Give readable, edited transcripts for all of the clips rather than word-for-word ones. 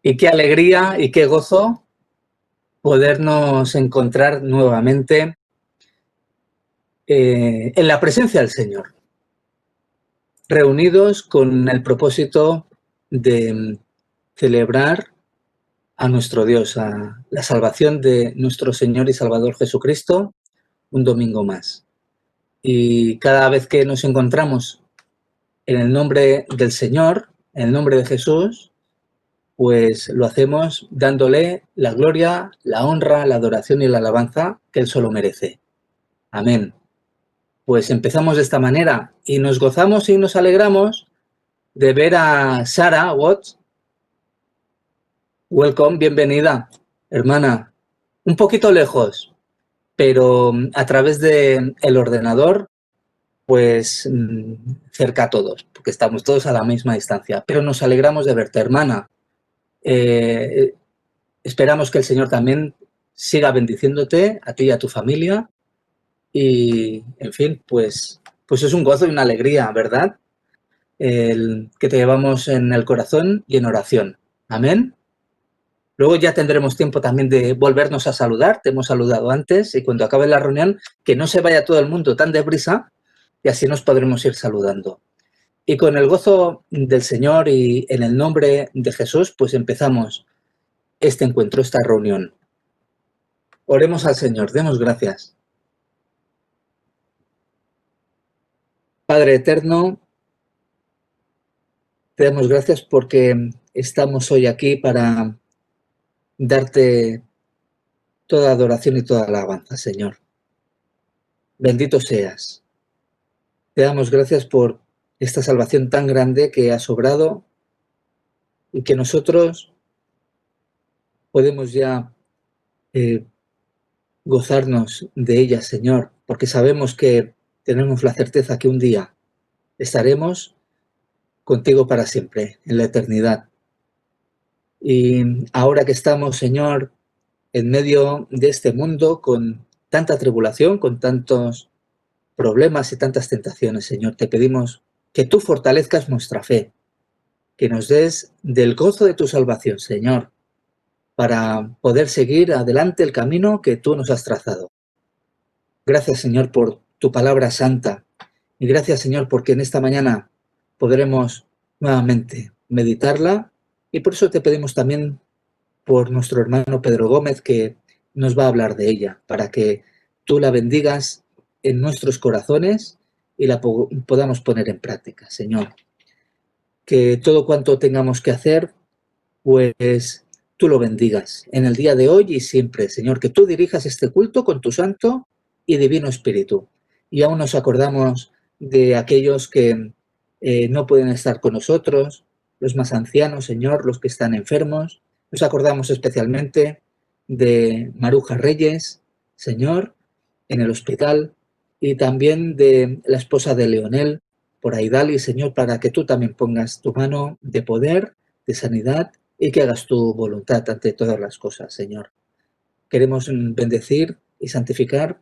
Y qué alegría y qué gozo podernos encontrar nuevamente en la presencia del Señor, reunidos con el propósito de celebrar a nuestro Dios, a la salvación de nuestro Señor y Salvador Jesucristo, un domingo más. Y cada vez que nos encontramos en el nombre del Señor, en el nombre de Jesús, pues lo hacemos dándole la gloria, la honra, la adoración y la alabanza que Él solo merece. Amén. Pues empezamos de esta manera y nos gozamos y nos alegramos de ver a Sara Watts. Welcome, bienvenida, hermana. Un poquito lejos, pero a través del ordenador, pues cerca a todos, porque estamos todos a la misma distancia. Pero nos alegramos de verte, hermana. Esperamos que el Señor también siga bendiciéndote, a ti y a tu familia. Y, en fin, pues es un gozo y una alegría, ¿verdad? El que te llevamos en el corazón y en oración. Amén. Luego ya tendremos tiempo también de volvernos a saludar. Te hemos saludado antes y cuando acabe la reunión, que no se vaya todo el mundo tan deprisa y así nos podremos ir saludando. Y con el gozo del Señor y en el nombre de Jesús, pues empezamos este encuentro, esta reunión. Oremos al Señor, demos gracias. Padre eterno, te damos gracias porque estamos hoy aquí para darte toda adoración y toda alabanza, Señor. Bendito seas. Te damos gracias por esta salvación tan grande que has obrado y que nosotros podemos ya gozarnos de ella, Señor, porque sabemos que tenemos la certeza que un día estaremos contigo para siempre, en la eternidad. Y ahora que estamos, Señor, en medio de este mundo con tanta tribulación, con tantos problemas y tantas tentaciones, Señor, te pedimos que tú fortalezcas nuestra fe, que nos des del gozo de tu salvación, Señor, para poder seguir adelante el camino que tú nos has trazado. Gracias, Señor, por tu palabra santa y gracias, Señor, porque en esta mañana podremos nuevamente meditarla y por eso te pedimos también por nuestro hermano Pedro Gómez, que nos va a hablar de ella, para que tú la bendigas en nuestros corazones y la podamos poner en práctica, Señor. Que todo cuanto tengamos que hacer, pues tú lo bendigas en el día de hoy y siempre, Señor, que tú dirijas este culto con tu santo y divino espíritu. Y aún nos acordamos de aquellos que no pueden estar con nosotros, los más ancianos, Señor, los que están enfermos. Nos acordamos especialmente de Maruja Reyes, Señor, en el hospital, y también de la esposa de Leonel, por Aidali, Señor, para que tú también pongas tu mano de poder, de sanidad, y que hagas tu voluntad ante todas las cosas, Señor. Queremos bendecir y santificar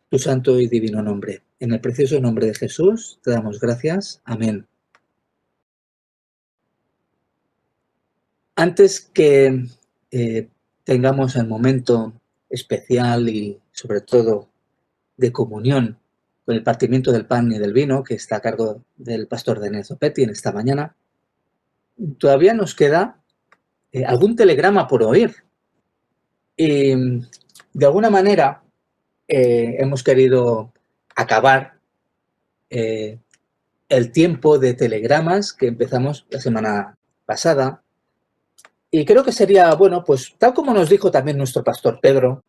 tu santo y divino nombre. En el precioso nombre de Jesús te damos gracias. Amén. Antes que tengamos el momento especial y sobre todo de comunión con el partimiento del pan y del vino, que está a cargo del pastor Denis Zopetti en esta mañana, todavía nos queda algún telegrama por oír. Y de alguna manera hemos querido acabar el tiempo de telegramas que empezamos la semana pasada. Y creo que sería, bueno, pues tal como nos dijo también nuestro pastor Pedro,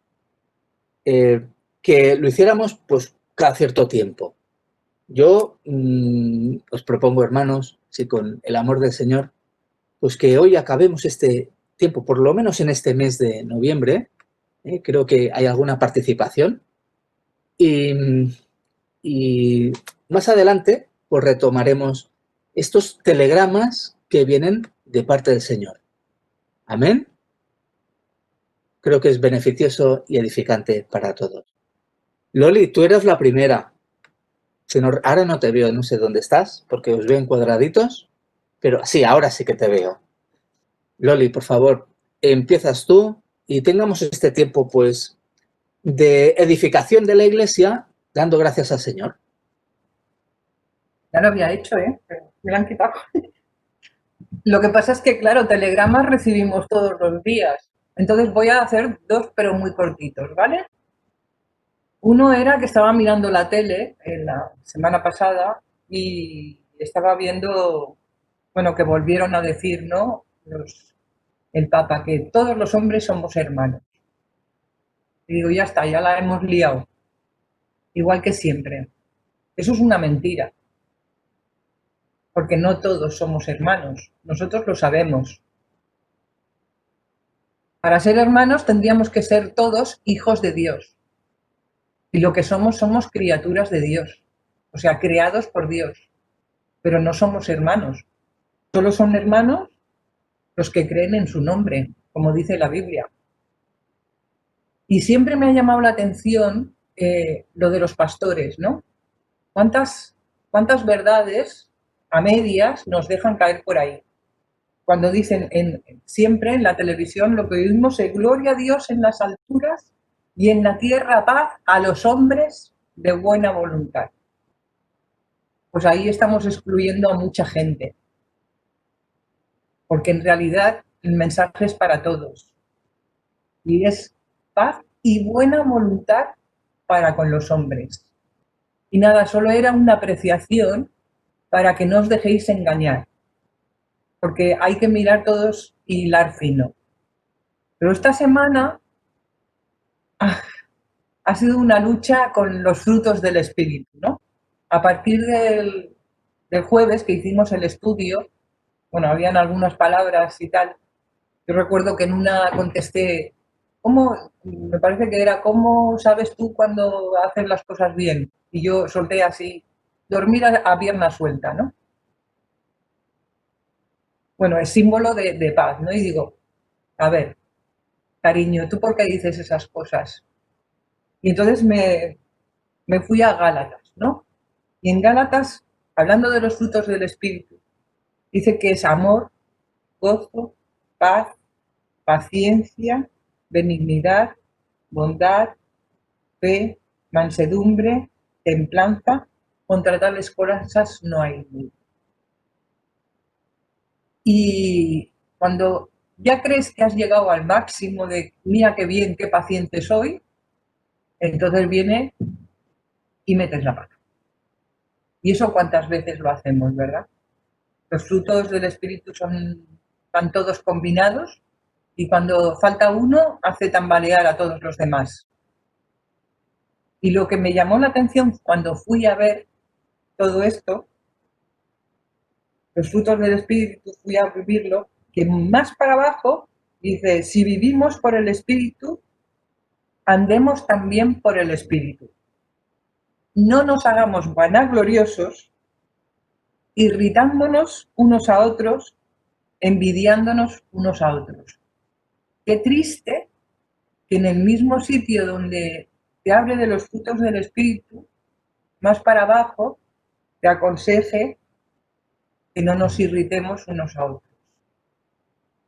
que lo hiciéramos pues cada cierto tiempo. Yo os propongo, hermanos, si con el amor del Señor, pues que hoy acabemos este tiempo, por lo menos en este mes de noviembre. Creo que hay alguna participación. Y más adelante, pues retomaremos estos telegramas que vienen de parte del Señor. Amén. Creo que es beneficioso y edificante para todos. Loli, tú eras la primera. Ahora no te veo, no sé dónde estás, porque os veo en cuadraditos, pero sí, ahora sí que te veo. Loli, por favor, empiezas tú y tengamos este tiempo, pues, de edificación de la Iglesia, dando gracias al Señor. Ya lo había hecho, pero me lo han quitado. Lo que pasa es que, claro, telegramas recibimos todos los días. Entonces voy a hacer dos, pero muy cortitos, ¿vale? Uno era que estaba mirando la tele en la semana pasada y estaba viendo, bueno, que volvieron a decir, ¿no? El Papa, que todos los hombres somos hermanos. Y digo, ya está, ya la hemos liado. Igual que siempre. Eso es una mentira. Porque no todos somos hermanos. Nosotros lo sabemos. Para ser hermanos tendríamos que ser todos hijos de Dios. Y lo que somos criaturas de Dios. O sea, creados por Dios. Pero no somos hermanos. Solo son hermanos los que creen en su nombre, como dice la Biblia. Y siempre me ha llamado la atención lo de los pastores, ¿no? ¿Cuántas verdades a medias nos dejan caer por ahí? Cuando dicen siempre en la televisión lo que oímos es gloria a Dios en las alturas y en la tierra paz a los hombres de buena voluntad. Pues ahí estamos excluyendo a mucha gente, porque en realidad el mensaje es para todos y es paz y buena voluntad para con los hombres. Y nada, solo era una apreciación para que no os dejéis engañar, porque hay que mirar todos y hilar fino. Pero esta semana ha sido una lucha con los frutos del espíritu, ¿no? A partir del jueves que hicimos el estudio, bueno, habían algunas palabras y tal. Yo recuerdo que en una contesté, ¿cómo? Me parece que era, ¿cómo sabes tú cuando haces las cosas bien? Y yo solté así, dormir a pierna suelta, ¿no? Bueno, es símbolo de paz, ¿no? Y digo, a ver, cariño, ¿tú por qué dices esas cosas? Y entonces me fui a Gálatas, ¿no? Y en Gálatas, hablando de los frutos del Espíritu, dice que es amor, gozo, paz, paciencia, benignidad, bondad, fe, mansedumbre, templanza. Contra tales cosas no hay ley. Y cuando ya crees que has llegado al máximo de mira qué bien, qué paciente soy, entonces viene y metes la pata. Y eso cuántas veces lo hacemos, ¿verdad? Los frutos del Espíritu van todos combinados y cuando falta uno hace tambalear a todos los demás. Y lo que me llamó la atención cuando fui a ver todo esto, los frutos del Espíritu, fui a vivirlo, que más para abajo dice, si vivimos por el Espíritu, andemos también por el Espíritu. No nos hagamos vanagloriosos, irritándonos unos a otros, envidiándonos unos a otros. Qué triste que en el mismo sitio donde te hable de los frutos del Espíritu, más para abajo, te aconseje que no nos irritemos unos a otros.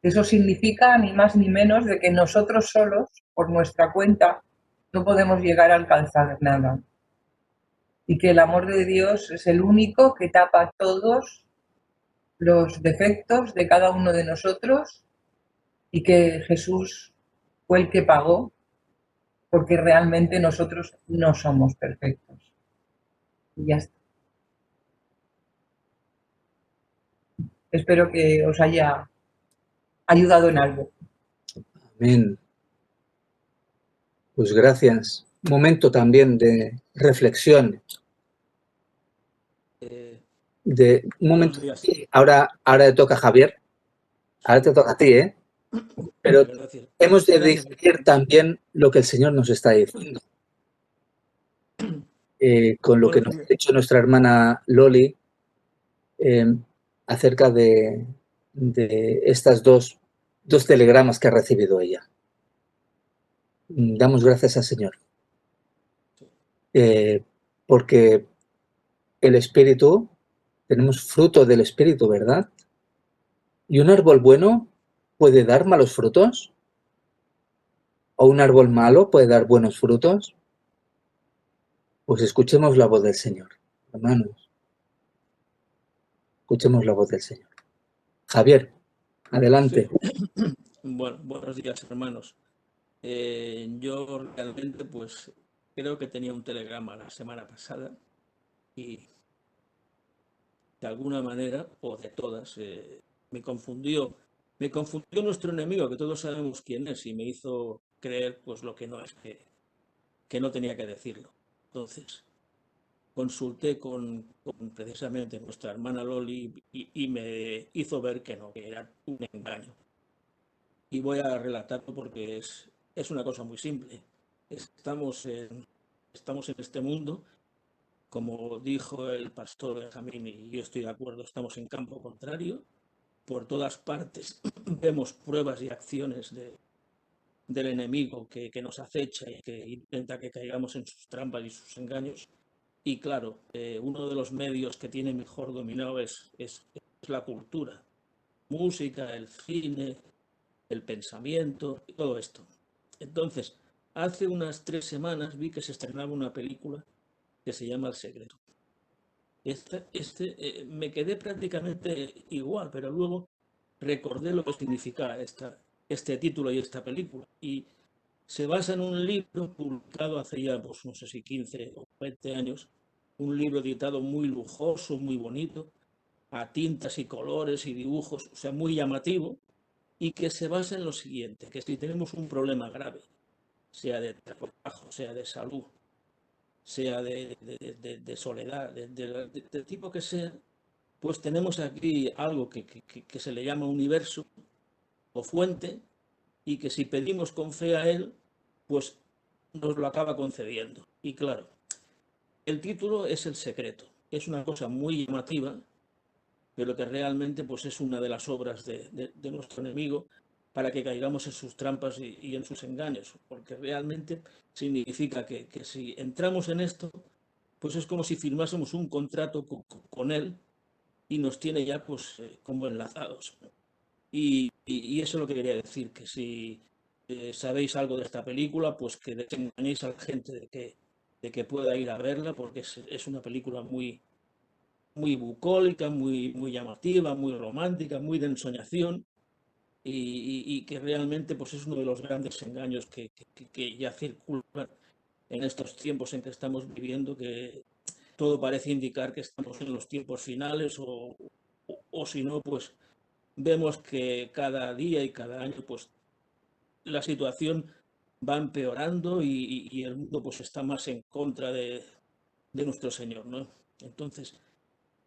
Eso significa ni más ni menos de que nosotros solos, por nuestra cuenta, no podemos llegar a alcanzar nada. Y que el amor de Dios es el único que tapa todos los defectos de cada uno de nosotros y que Jesús fue el que pagó porque realmente nosotros no somos perfectos. Y ya está. Espero que os haya ayudado en algo. Amén. Pues gracias. Un momento también de reflexión. Un momento. Ahora te toca a Javier. Ahora te toca a ti, ¿eh? Pero hemos de decidir también lo que el Señor nos está diciendo. Con lo que nos ha dicho nuestra hermana Loli acerca de estas dos telegramas que ha recibido ella. Damos gracias al Señor. Porque el Espíritu, tenemos fruto del Espíritu, ¿verdad? Y un árbol bueno puede dar malos frutos? ¿O un árbol malo puede dar buenos frutos? Pues escuchemos la voz del Señor, hermanos. Escuchemos la voz del Señor. Javier, Sí. adelante. Bueno, buenos días, hermanos. Yo realmente, pues, creo que tenía un telegrama la semana pasada y de alguna manera, o de todas, me confundió. Me confundió nuestro enemigo, que todos sabemos quién es, y me hizo creer, pues, lo que no es, que no tenía que decirlo. Entonces, consulté con precisamente nuestra hermana Loli y me hizo ver que no, que era un engaño. Y voy a relatarlo porque es una cosa muy simple. Estamos estamos en este mundo, como dijo el pastor Benjamín, y yo estoy de acuerdo, estamos en campo contrario. Por todas partes vemos pruebas y acciones del enemigo que nos acecha y que intenta que caigamos en sus trampas y sus engaños. Y claro, uno de los medios que tiene mejor dominado es la cultura, música, el cine, el pensamiento y todo esto. Entonces, hace unas 3 semanas vi que se estrenaba una película que se llama El Secreto. Me quedé prácticamente igual, pero luego recordé lo que significaba este título y esta película. Y se basa en un libro publicado hace ya, pues no sé si 15 o 20 años, un libro editado muy lujoso, muy bonito, a tintas y colores y dibujos, o sea, muy llamativo, y que se basa en lo siguiente, que si tenemos un problema grave, sea de trabajo, sea de salud, sea de soledad, del tipo que sea, pues tenemos aquí algo que se le llama universo o fuente y que si pedimos con fe a él, pues nos lo acaba concediendo. Y claro, el título es El Secreto. Es una cosa muy llamativa, pero que realmente pues, es una de las obras de nuestro enemigo para que caigamos en sus trampas y en sus engaños, porque realmente significa que si entramos en esto, pues es como si firmásemos un contrato con él y nos tiene ya pues como enlazados. Y eso es lo que quería decir, que si sabéis algo de esta película, pues que desengañéis a la gente de que pueda ir a verla, porque es una película muy bucólica, muy llamativa, muy romántica, muy de ensoñación y que realmente pues, es uno de los grandes engaños que ya circulan en estos tiempos en que estamos viviendo, que todo parece indicar que estamos en los tiempos finales o si no, pues vemos que cada día y cada año pues la situación va empeorando y el mundo pues está más en contra de nuestro Señor, ¿no? Entonces,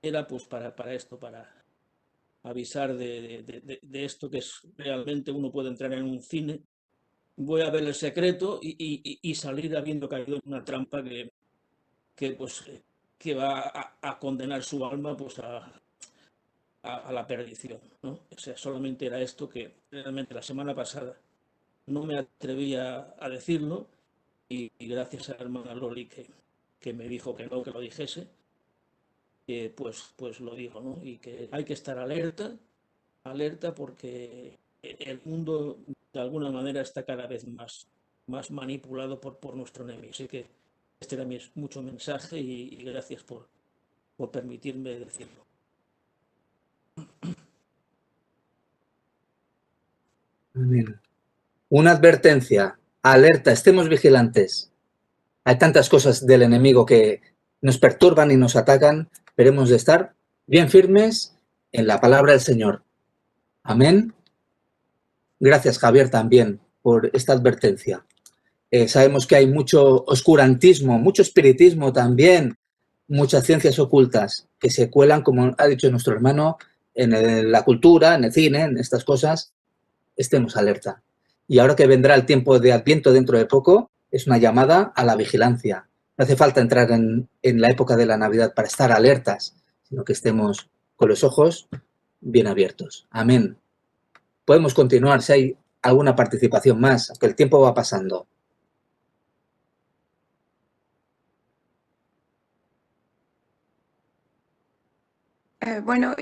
era pues para esto, para avisar de esto que es realmente uno puede entrar en un cine, voy a ver El Secreto y salir habiendo caído en una trampa pues, que va a condenar su alma pues a la perdición, ¿no? O sea, solamente era esto que realmente la semana pasada no me atrevía a decirlo y gracias a la hermana Loli que me dijo que no, que lo dijese, pues lo digo, ¿no? Y que hay que estar alerta porque el mundo de alguna manera está cada vez más manipulado por nuestro enemigo. Así que este era mucho mensaje y gracias por permitirme decirlo. Amén. Una advertencia, alerta, estemos vigilantes. Hay tantas cosas del enemigo que nos perturban y nos atacan, pero hemos de estar bien firmes en la palabra del Señor. Amén. Gracias, Javier, también por esta advertencia. Sabemos que hay mucho oscurantismo, mucho espiritismo también, muchas ciencias ocultas que se cuelan, como ha dicho nuestro hermano, en la cultura, en el cine, en estas cosas. Estemos alerta. Y ahora que vendrá el tiempo de Adviento dentro de poco, es una llamada a la vigilancia. No hace falta entrar en la época de la Navidad para estar alertas, sino que estemos con los ojos bien abiertos. Amén. Podemos continuar si hay alguna participación más, que el tiempo va pasando. Bueno,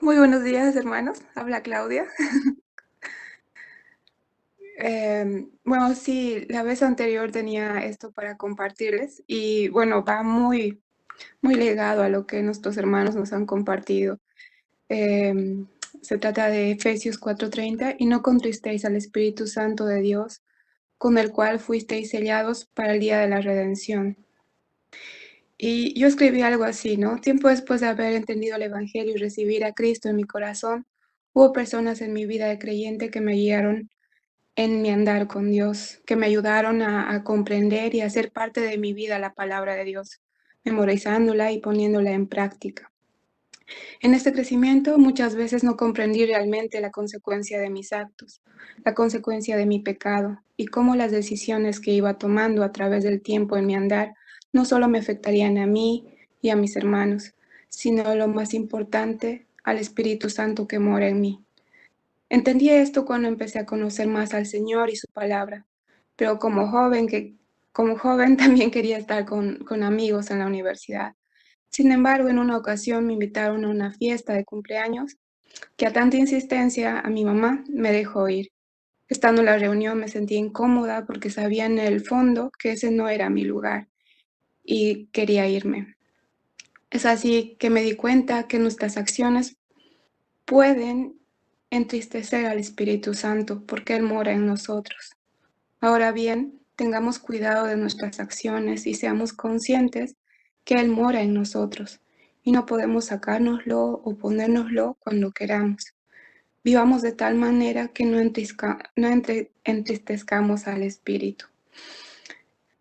muy buenos días, hermanos. Habla Claudia. Bueno, sí, la vez anterior tenía esto para compartirles y bueno, va muy, muy ligado a lo que nuestros hermanos nos han compartido. Se trata de Efesios 4:30, y no contristéis al Espíritu Santo de Dios, con el cual fuisteis sellados para el día de la redención. Y yo escribí algo así, ¿no? Tiempo después de haber entendido el Evangelio y recibir a Cristo en mi corazón, hubo personas en mi vida de creyente que me guiaron en mi andar con Dios, que me ayudaron a comprender y a hacer parte de mi vida la palabra de Dios, memorizándola y poniéndola en práctica. En este crecimiento muchas veces no comprendí realmente la consecuencia de mis actos, la consecuencia de mi pecado y cómo las decisiones que iba tomando a través del tiempo en mi andar no solo me afectarían a mí y a mis hermanos, sino lo más importante, al Espíritu Santo que mora en mí. Entendí esto cuando empecé a conocer más al Señor y su palabra, pero como joven también quería estar con amigos en la universidad. Sin embargo, en una ocasión me invitaron a una fiesta de cumpleaños que a tanta insistencia a mi mamá me dejó ir. Estando en la reunión me sentí incómoda porque sabía en el fondo que ese no era mi lugar y quería irme. Es así que me di cuenta que nuestras acciones pueden entristecer al Espíritu Santo porque Él mora en nosotros. Ahora bien, tengamos cuidado de nuestras acciones y seamos conscientes que Él mora en nosotros y no podemos sacárnoslo o ponérnoslo cuando queramos. Vivamos de tal manera que no entristezcamos al Espíritu.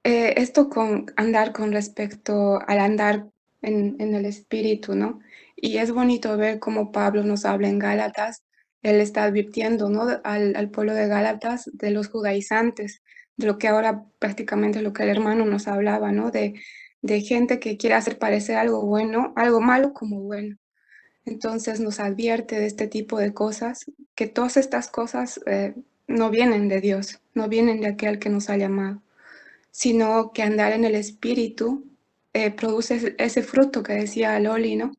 Esto con andar con respecto al andar en el Espíritu, ¿no? Y es bonito ver cómo Pablo nos habla en Gálatas. Él está advirtiendo, ¿no?, al pueblo de Gálatas de los judaizantes, de lo que ahora prácticamente lo que el hermano nos hablaba, ¿no? De gente que quiere hacer parecer algo bueno, algo malo como bueno. Entonces nos advierte de este tipo de cosas, que todas estas cosas no vienen de Dios, no vienen de aquel que nos ha llamado, sino que andar en el Espíritu produce ese fruto que decía Loli, ¿no?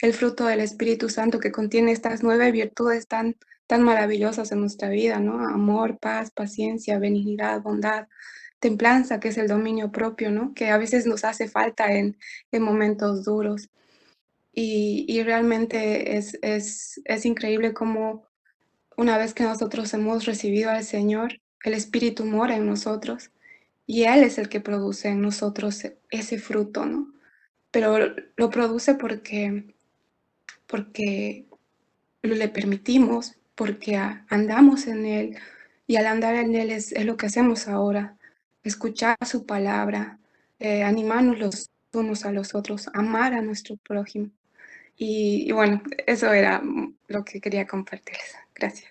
El fruto del Espíritu Santo que contiene estas 9 virtudes tan maravillosas en nuestra vida, ¿no? Amor, paz, paciencia, benignidad, bondad, templanza, que es el dominio propio, ¿no? Que a veces nos hace falta en momentos duros. Y realmente es increíble cómo una vez que nosotros hemos recibido al Señor, el Espíritu mora en nosotros y Él es el que produce en nosotros ese fruto, ¿no? Pero lo produce porque le permitimos, porque andamos en Él, y al andar en Él es lo que hacemos ahora, escuchar su palabra, animarnos los unos a los otros, amar a nuestro prójimo. Y bueno, eso era lo que quería compartirles. Gracias.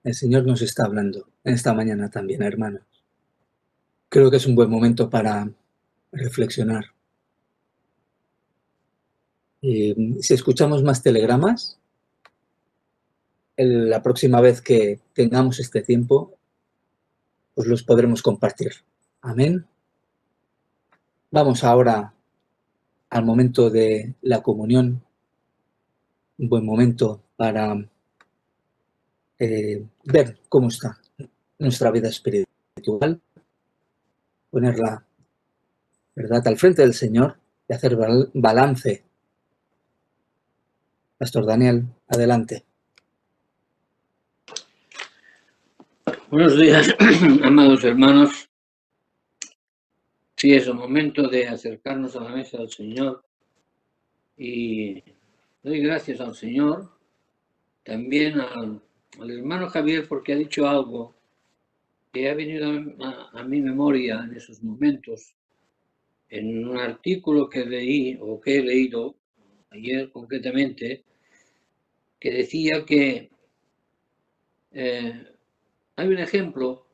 El Señor nos está hablando en esta mañana también, hermano. Creo que es un buen momento para reflexionar. Si escuchamos más telegramas, la próxima vez que tengamos este tiempo, pues los podremos compartir. Amén. Vamos ahora al momento de la comunión, un buen momento para ver cómo está nuestra vida espiritual, ponerla, ¿verdad?, al frente del Señor y hacer balance. Pastor Daniel, adelante. Buenos días, amados hermanos. Sí, es el momento de acercarnos a la mesa del Señor y doy gracias al Señor, también al hermano Javier, porque ha dicho algo que ha venido a mi memoria en esos momentos, en un artículo que leí o que he leído ayer concretamente, que decía que hay un ejemplo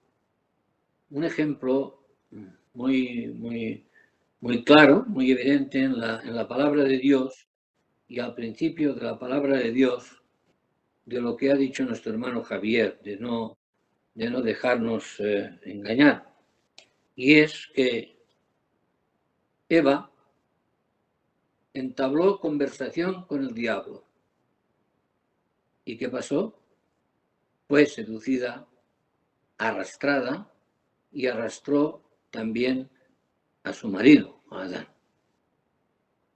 muy claro, muy evidente en la palabra de Dios y al principio de la palabra de Dios, de lo que ha dicho nuestro hermano Javier, de no dejarnos engañar. Y es que Eva entabló conversación con el diablo. ¿Y qué pasó? fue seducida, arrastrada, y arrastró también a su marido, a Adán.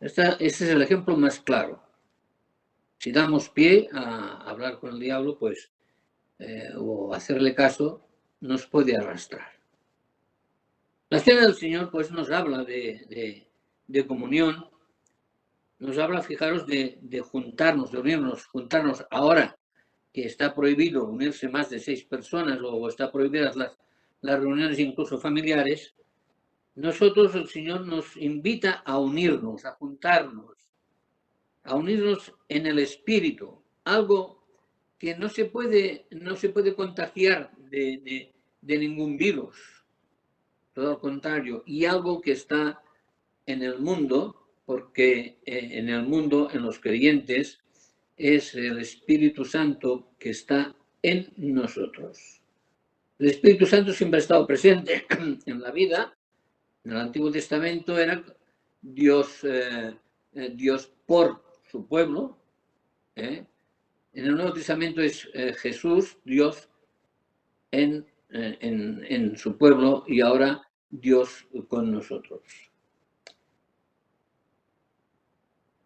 Ese es el ejemplo más claro. Si damos pie a hablar con el diablo, pues, o hacerle caso, nos puede arrastrar. La cena del Señor, pues, nos habla de comunión, nos habla, fijaros, de juntarnos, de unirnos, juntarnos. Ahora que está prohibido unirse más de 6 personas o está prohibidas las reuniones incluso familiares, nosotros, el Señor nos invita a unirnos, a juntarnos, a unirnos en el espíritu, algo que no se puede contagiar de ningún virus, todo lo contrario, y algo que está en el mundo, porque en el mundo, en los creyentes, es el Espíritu Santo que está en nosotros. El Espíritu Santo siempre ha estado presente en la vida. En el Antiguo Testamento era Dios, Dios por su pueblo. En el Nuevo Testamento es Jesús, Dios en su pueblo, y ahora Dios con nosotros.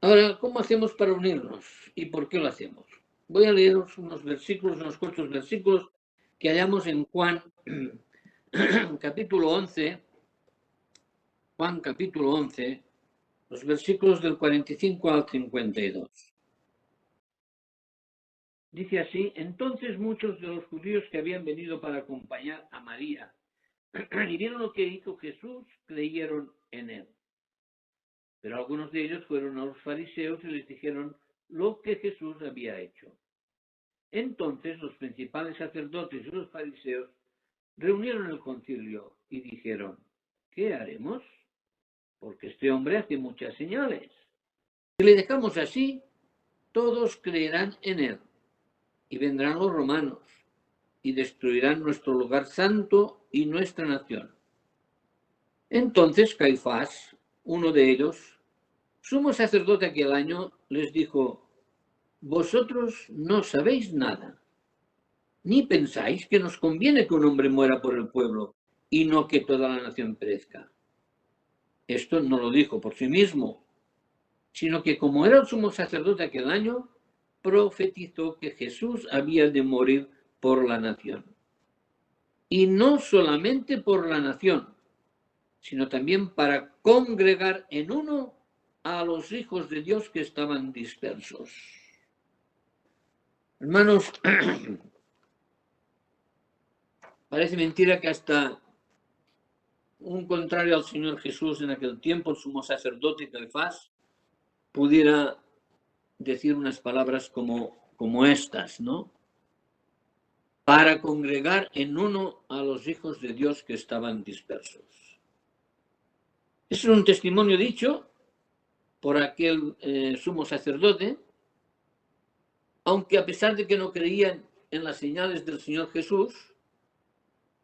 Ahora, ¿cómo hacemos para unirnos? ¿Y por qué lo hacemos? Voy a leeros unos versículos, unos cortos versículos que hallamos en Juan, capítulo 11. Juan, capítulo 11, los versículos del 45 al 52. Dice así: entonces muchos de los judíos que habían venido para acompañar a María y vieron lo que hizo Jesús, creyeron en él. Pero algunos de ellos fueron a los fariseos y les dijeron lo que Jesús había hecho. Entonces los principales sacerdotes y los fariseos reunieron el concilio y dijeron: ¿qué haremos? Porque este hombre hace muchas señales. Si le dejamos así, todos creerán en él, y vendrán los romanos, y destruirán nuestro lugar santo y nuestra nación. Entonces Caifás, uno de ellos, sumo sacerdote aquel año, les dijo: vosotros no sabéis nada, ni pensáis que nos conviene que un hombre muera por el pueblo, y no que toda la nación perezca. Esto no lo dijo por sí mismo, sino que como era el sumo sacerdote aquel año, profetizó que Jesús había de morir por la nación. Y no solamente por la nación, sino también para congregar en uno a los hijos de Dios que estaban dispersos. Hermanos, parece mentira que hasta un contrario al Señor Jesús en aquel tiempo, el sumo sacerdote Caifás, pudiera decir unas palabras como estas, ¿no? Para congregar en uno a los hijos de Dios que estaban dispersos. Es un testimonio dicho por aquel sumo sacerdote, aunque a pesar de que no creían en las señales del Señor Jesús,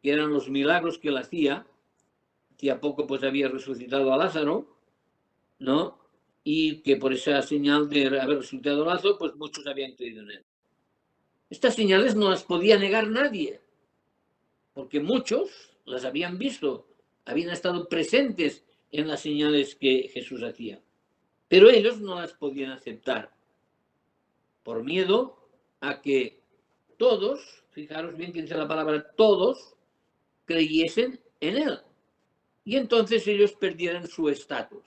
que eran los milagros que él hacía, que a poco pues había resucitado a Lázaro, ¿no? Y que por esa señal de haber resucitado a Lázaro, pues muchos habían creído en él. Estas señales no las podía negar nadie, porque muchos las habían visto, habían estado presentes en las señales que Jesús hacía. Pero ellos no las podían aceptar, por miedo a que todos, fijaros bien que dice la palabra todos, creyesen en él. Y entonces ellos perdieran su estatus,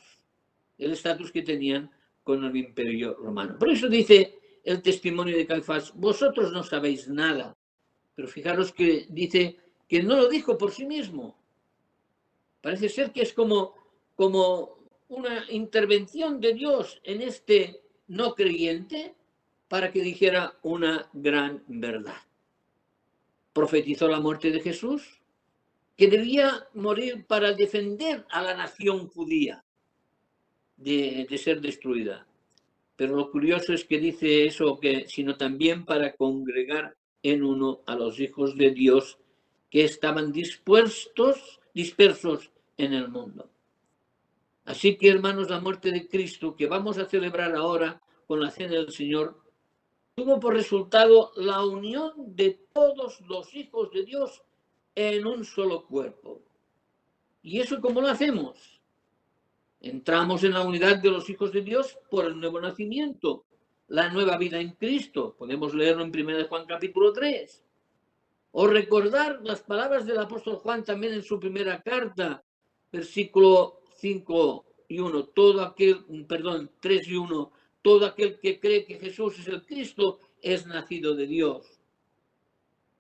el estatus que tenían con el imperio romano. Por eso dice el testimonio de Caifás: vosotros no sabéis nada. Pero fijaros que dice que no lo dijo por sí mismo. Parece ser que es como una intervención de Dios en este no creyente para que dijera una gran verdad. Profetizó la muerte de Jesús, que debía morir para defender a la nación judía de ser destruida. Pero lo curioso es que dice eso, que sino también para congregar en uno a los hijos de Dios que estaban dispersos en el mundo. Así que, hermanos, la muerte de Cristo, que vamos a celebrar ahora con la cena del Señor, tuvo por resultado la unión de todos los hijos de Dios en un solo cuerpo. ¿Y eso cómo lo hacemos? Entramos en la unidad de los hijos de Dios por el nuevo nacimiento, la nueva vida en Cristo. Podemos leerlo en 1 Juan capítulo 3. O recordar las palabras del apóstol Juan también en su primera carta, versículo 5 y 1, 3 y 1, todo aquel que cree que Jesús es el Cristo es nacido de Dios.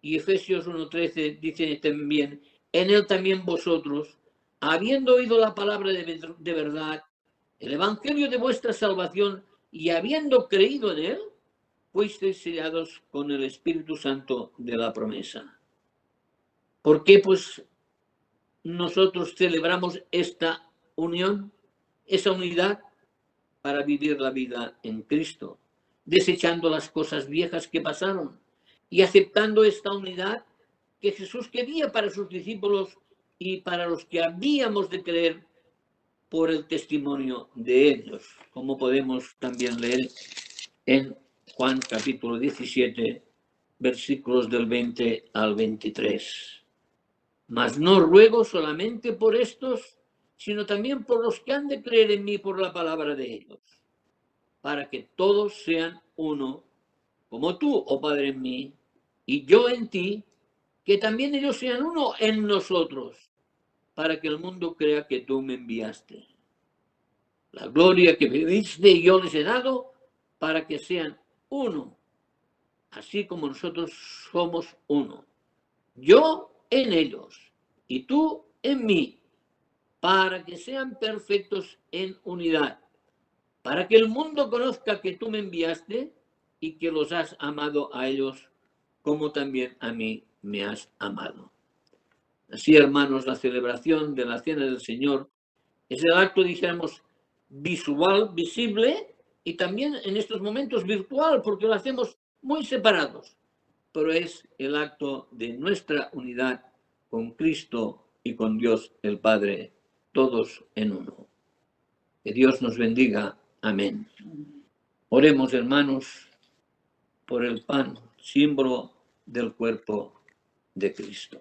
Y Efesios 1:13 dice también, en él también vosotros, habiendo oído la palabra de verdad, el evangelio de vuestra salvación, y habiendo creído en él, fuisteis sellados con el Espíritu Santo de la promesa. ¿Por qué pues nosotros celebramos esta unión, esa unidad? Para vivir la vida en Cristo, desechando las cosas viejas que pasaron y aceptando esta unidad que Jesús quería para sus discípulos y para los que habíamos de creer por el testimonio de ellos, como podemos también leer en Juan capítulo 17, versículos del 20 al 23. Mas no ruego solamente por estos, sino también por los que han de creer en mí por la palabra de ellos, para que todos sean uno, como tú, oh Padre, en mí, y yo en ti, que también ellos sean uno en nosotros, para que el mundo crea que tú me enviaste. La gloria que me diste yo les he dado, para que sean uno, así como nosotros somos uno. Yo en ellos, y tú en mí, para que sean perfectos en unidad, para que el mundo conozca que tú me enviaste y que los has amado a ellos como también a mí me has amado. Así, hermanos, la celebración de la Cena del Señor es el acto, dijéramos, visual, visible, y también en estos momentos virtual, porque lo hacemos muy separados, pero es el acto de nuestra unidad con Cristo y con Dios el Padre, todos en uno. Que Dios nos bendiga. Amén. Oremos, hermanos, por el pan, símbolo del cuerpo de Cristo.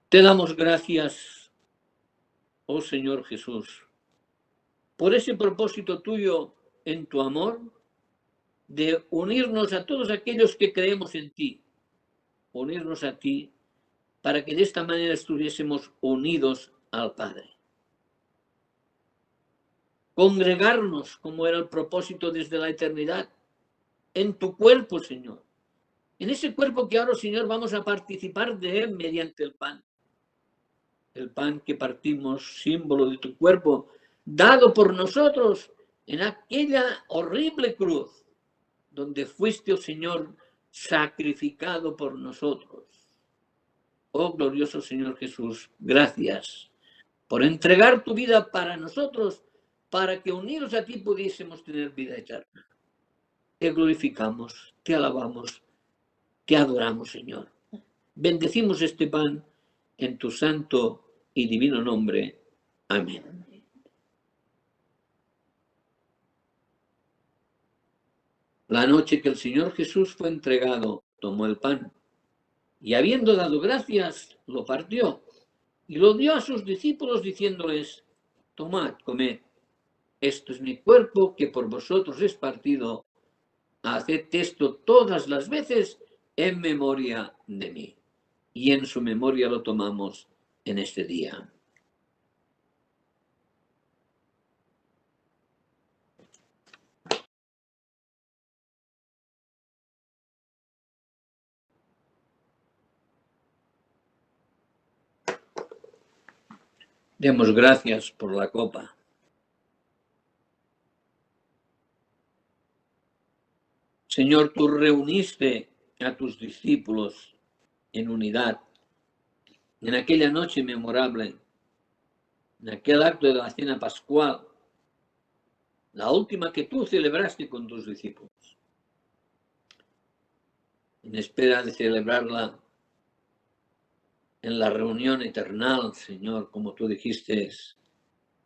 Te damos gracias, oh Señor Jesús, por ese propósito tuyo en tu amor de unirnos a todos aquellos que creemos en ti, unirnos a ti para que de esta manera estuviésemos unidos al Padre. Congregarnos, como era el propósito desde la eternidad, en tu cuerpo, Señor. En ese cuerpo que ahora, Señor, vamos a participar de él mediante el pan. El pan que partimos, símbolo de tu cuerpo, dado por nosotros en aquella horrible cruz, donde fuiste, oh Señor, sacrificado por nosotros. Oh glorioso Señor Jesús, gracias por entregar tu vida para nosotros, para que unidos a ti pudiésemos tener vida eterna. Te glorificamos, te alabamos, te adoramos, Señor. Bendecimos este pan en tu santo y divino nombre. Amén. La noche que el Señor Jesús fue entregado, tomó el pan y habiendo dado gracias, lo partió y lo dio a sus discípulos diciéndoles, tomad, comed, esto es mi cuerpo que por vosotros es partido, haced esto todas las veces en memoria de mí. Y en su memoria lo tomamos en este día. Demos gracias por la copa. Señor, tú reuniste a tus discípulos en unidad en aquella noche memorable, en aquel acto de la cena pascual, la última que tú celebraste con tus discípulos. En espera de celebrarla en la reunión eternal, Señor, como tú dijiste,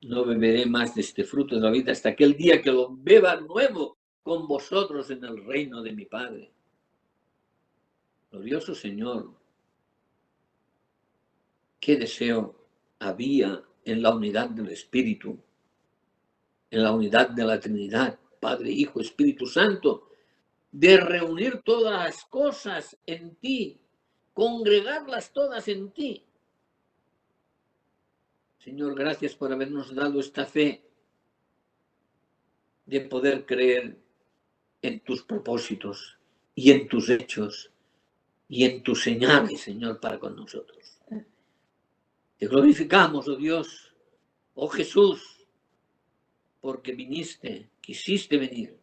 no beberé más de este fruto de la vida hasta aquel día que lo beba nuevo con vosotros en el reino de mi Padre. Glorioso Señor, qué deseo había en la unidad del Espíritu, en la unidad de la Trinidad, Padre, Hijo, Espíritu Santo, de reunir todas las cosas en ti, congregarlas todas en ti. Señor, gracias por habernos dado esta fe de poder creer en tus propósitos y en tus hechos y en tus señales, Señor, para con nosotros. Te glorificamos, oh Dios, oh Jesús, porque viniste, quisiste venir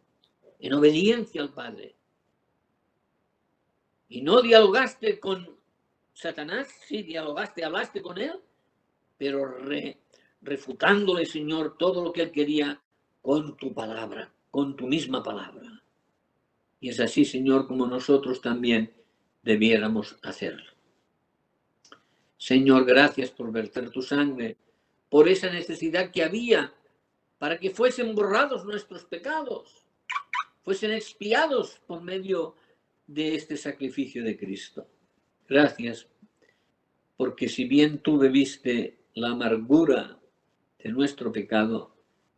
en obediencia al Padre. Y no dialogaste con Satanás, sí dialogaste, hablaste con él, pero refutándole, Señor, todo lo que él quería con tu palabra, con tu misma palabra. Y es así, Señor, como nosotros también debiéramos hacerlo. Señor, gracias por verter tu sangre, por esa necesidad que había para que fuesen borrados nuestros pecados, fuesen expiados por medio de este sacrificio de Cristo. Gracias, porque si bien tú bebiste la amargura de nuestro pecado,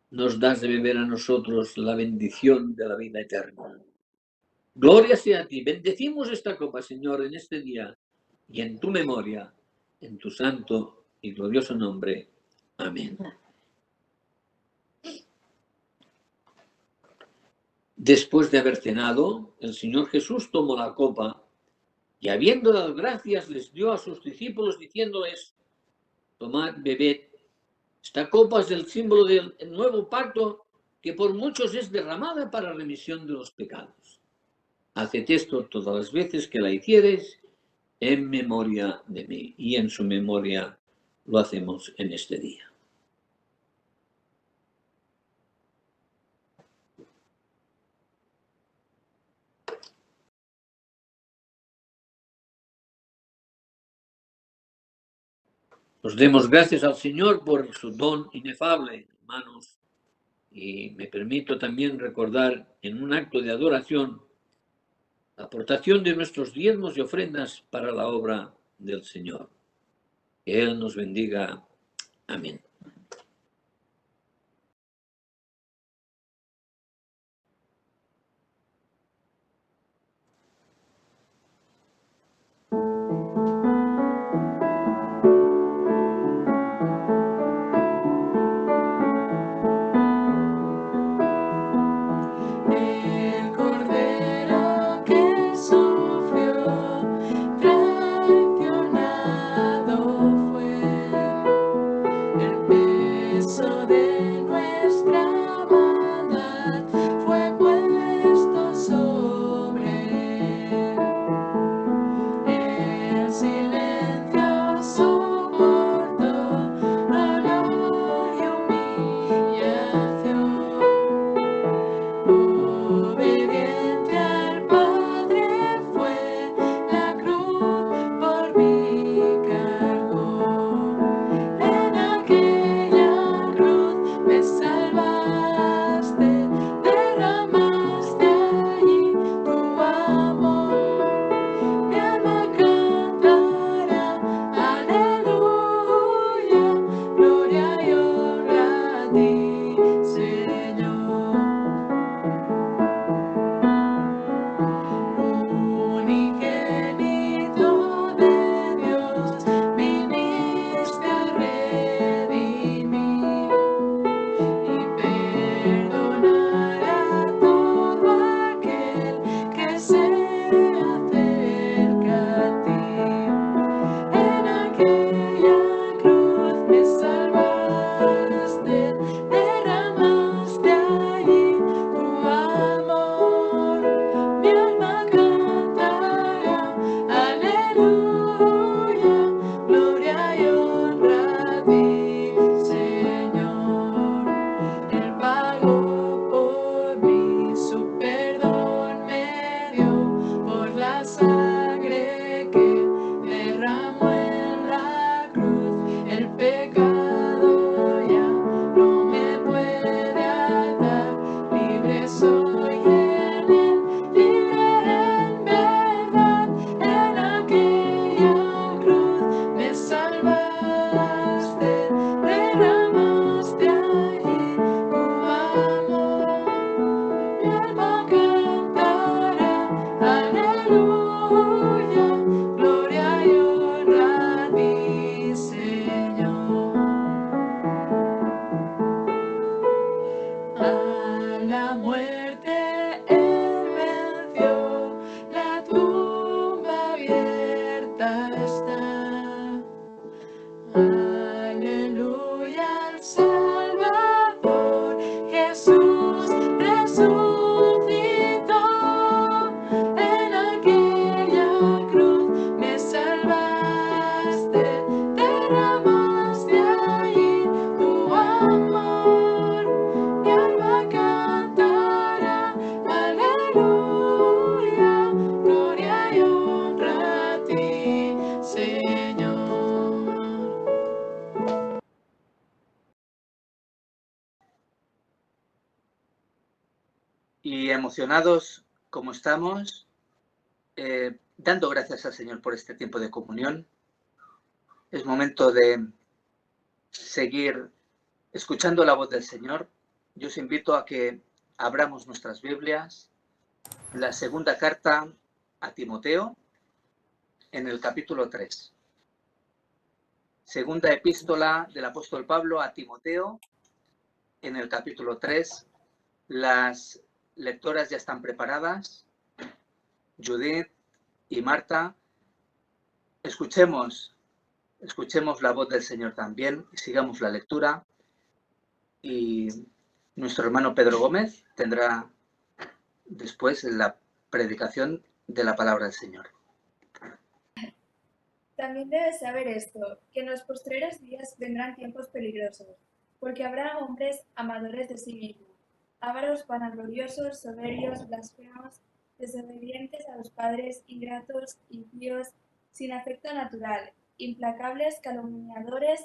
nos das de beber a nosotros la bendición de la vida eterna. Gloria sea a ti. Bendecimos esta copa, Señor, en este día y en tu memoria, en tu santo y glorioso nombre. Amén. Después de haber cenado, el Señor Jesús tomó la copa y, habiendo dado gracias, les dio a sus discípulos diciéndoles: tomad, bebed. Esta copa es el símbolo del nuevo pacto que por muchos es derramada para remisión de los pecados. Haced esto todas las veces que la hiciereis en memoria de mí. Y en su memoria lo hacemos en este día. Nos demos gracias al Señor por su don inefable, hermanos. Y me permito también recordar en un acto de adoración la aportación de nuestros diezmos y ofrendas para la obra del Señor. Que Él nos bendiga. Amén. El Cordero que sufrió, traicionado fue, el Y emocionados como estamos, dando gracias al Señor por este tiempo de comunión, es momento de seguir escuchando la voz del Señor. Yo os invito a que abramos nuestras Biblias, la segunda carta a Timoteo, en el capítulo 3. Segunda epístola del apóstol Pablo a Timoteo, en el capítulo 3. Las lectoras ya están preparadas. Judith y Marta, escuchemos la voz del Señor también y sigamos la lectura. Y nuestro hermano Pedro Gómez tendrá después la predicación de la palabra del Señor. También debes saber esto, que en los postreros días vendrán tiempos peligrosos, porque habrá hombres amadores de sí mismos, ávaros, vanagloriosos, soberbios, blasfemos, desobedientes a los padres, ingratos, impíos, sin afecto natural, implacables, calumniadores,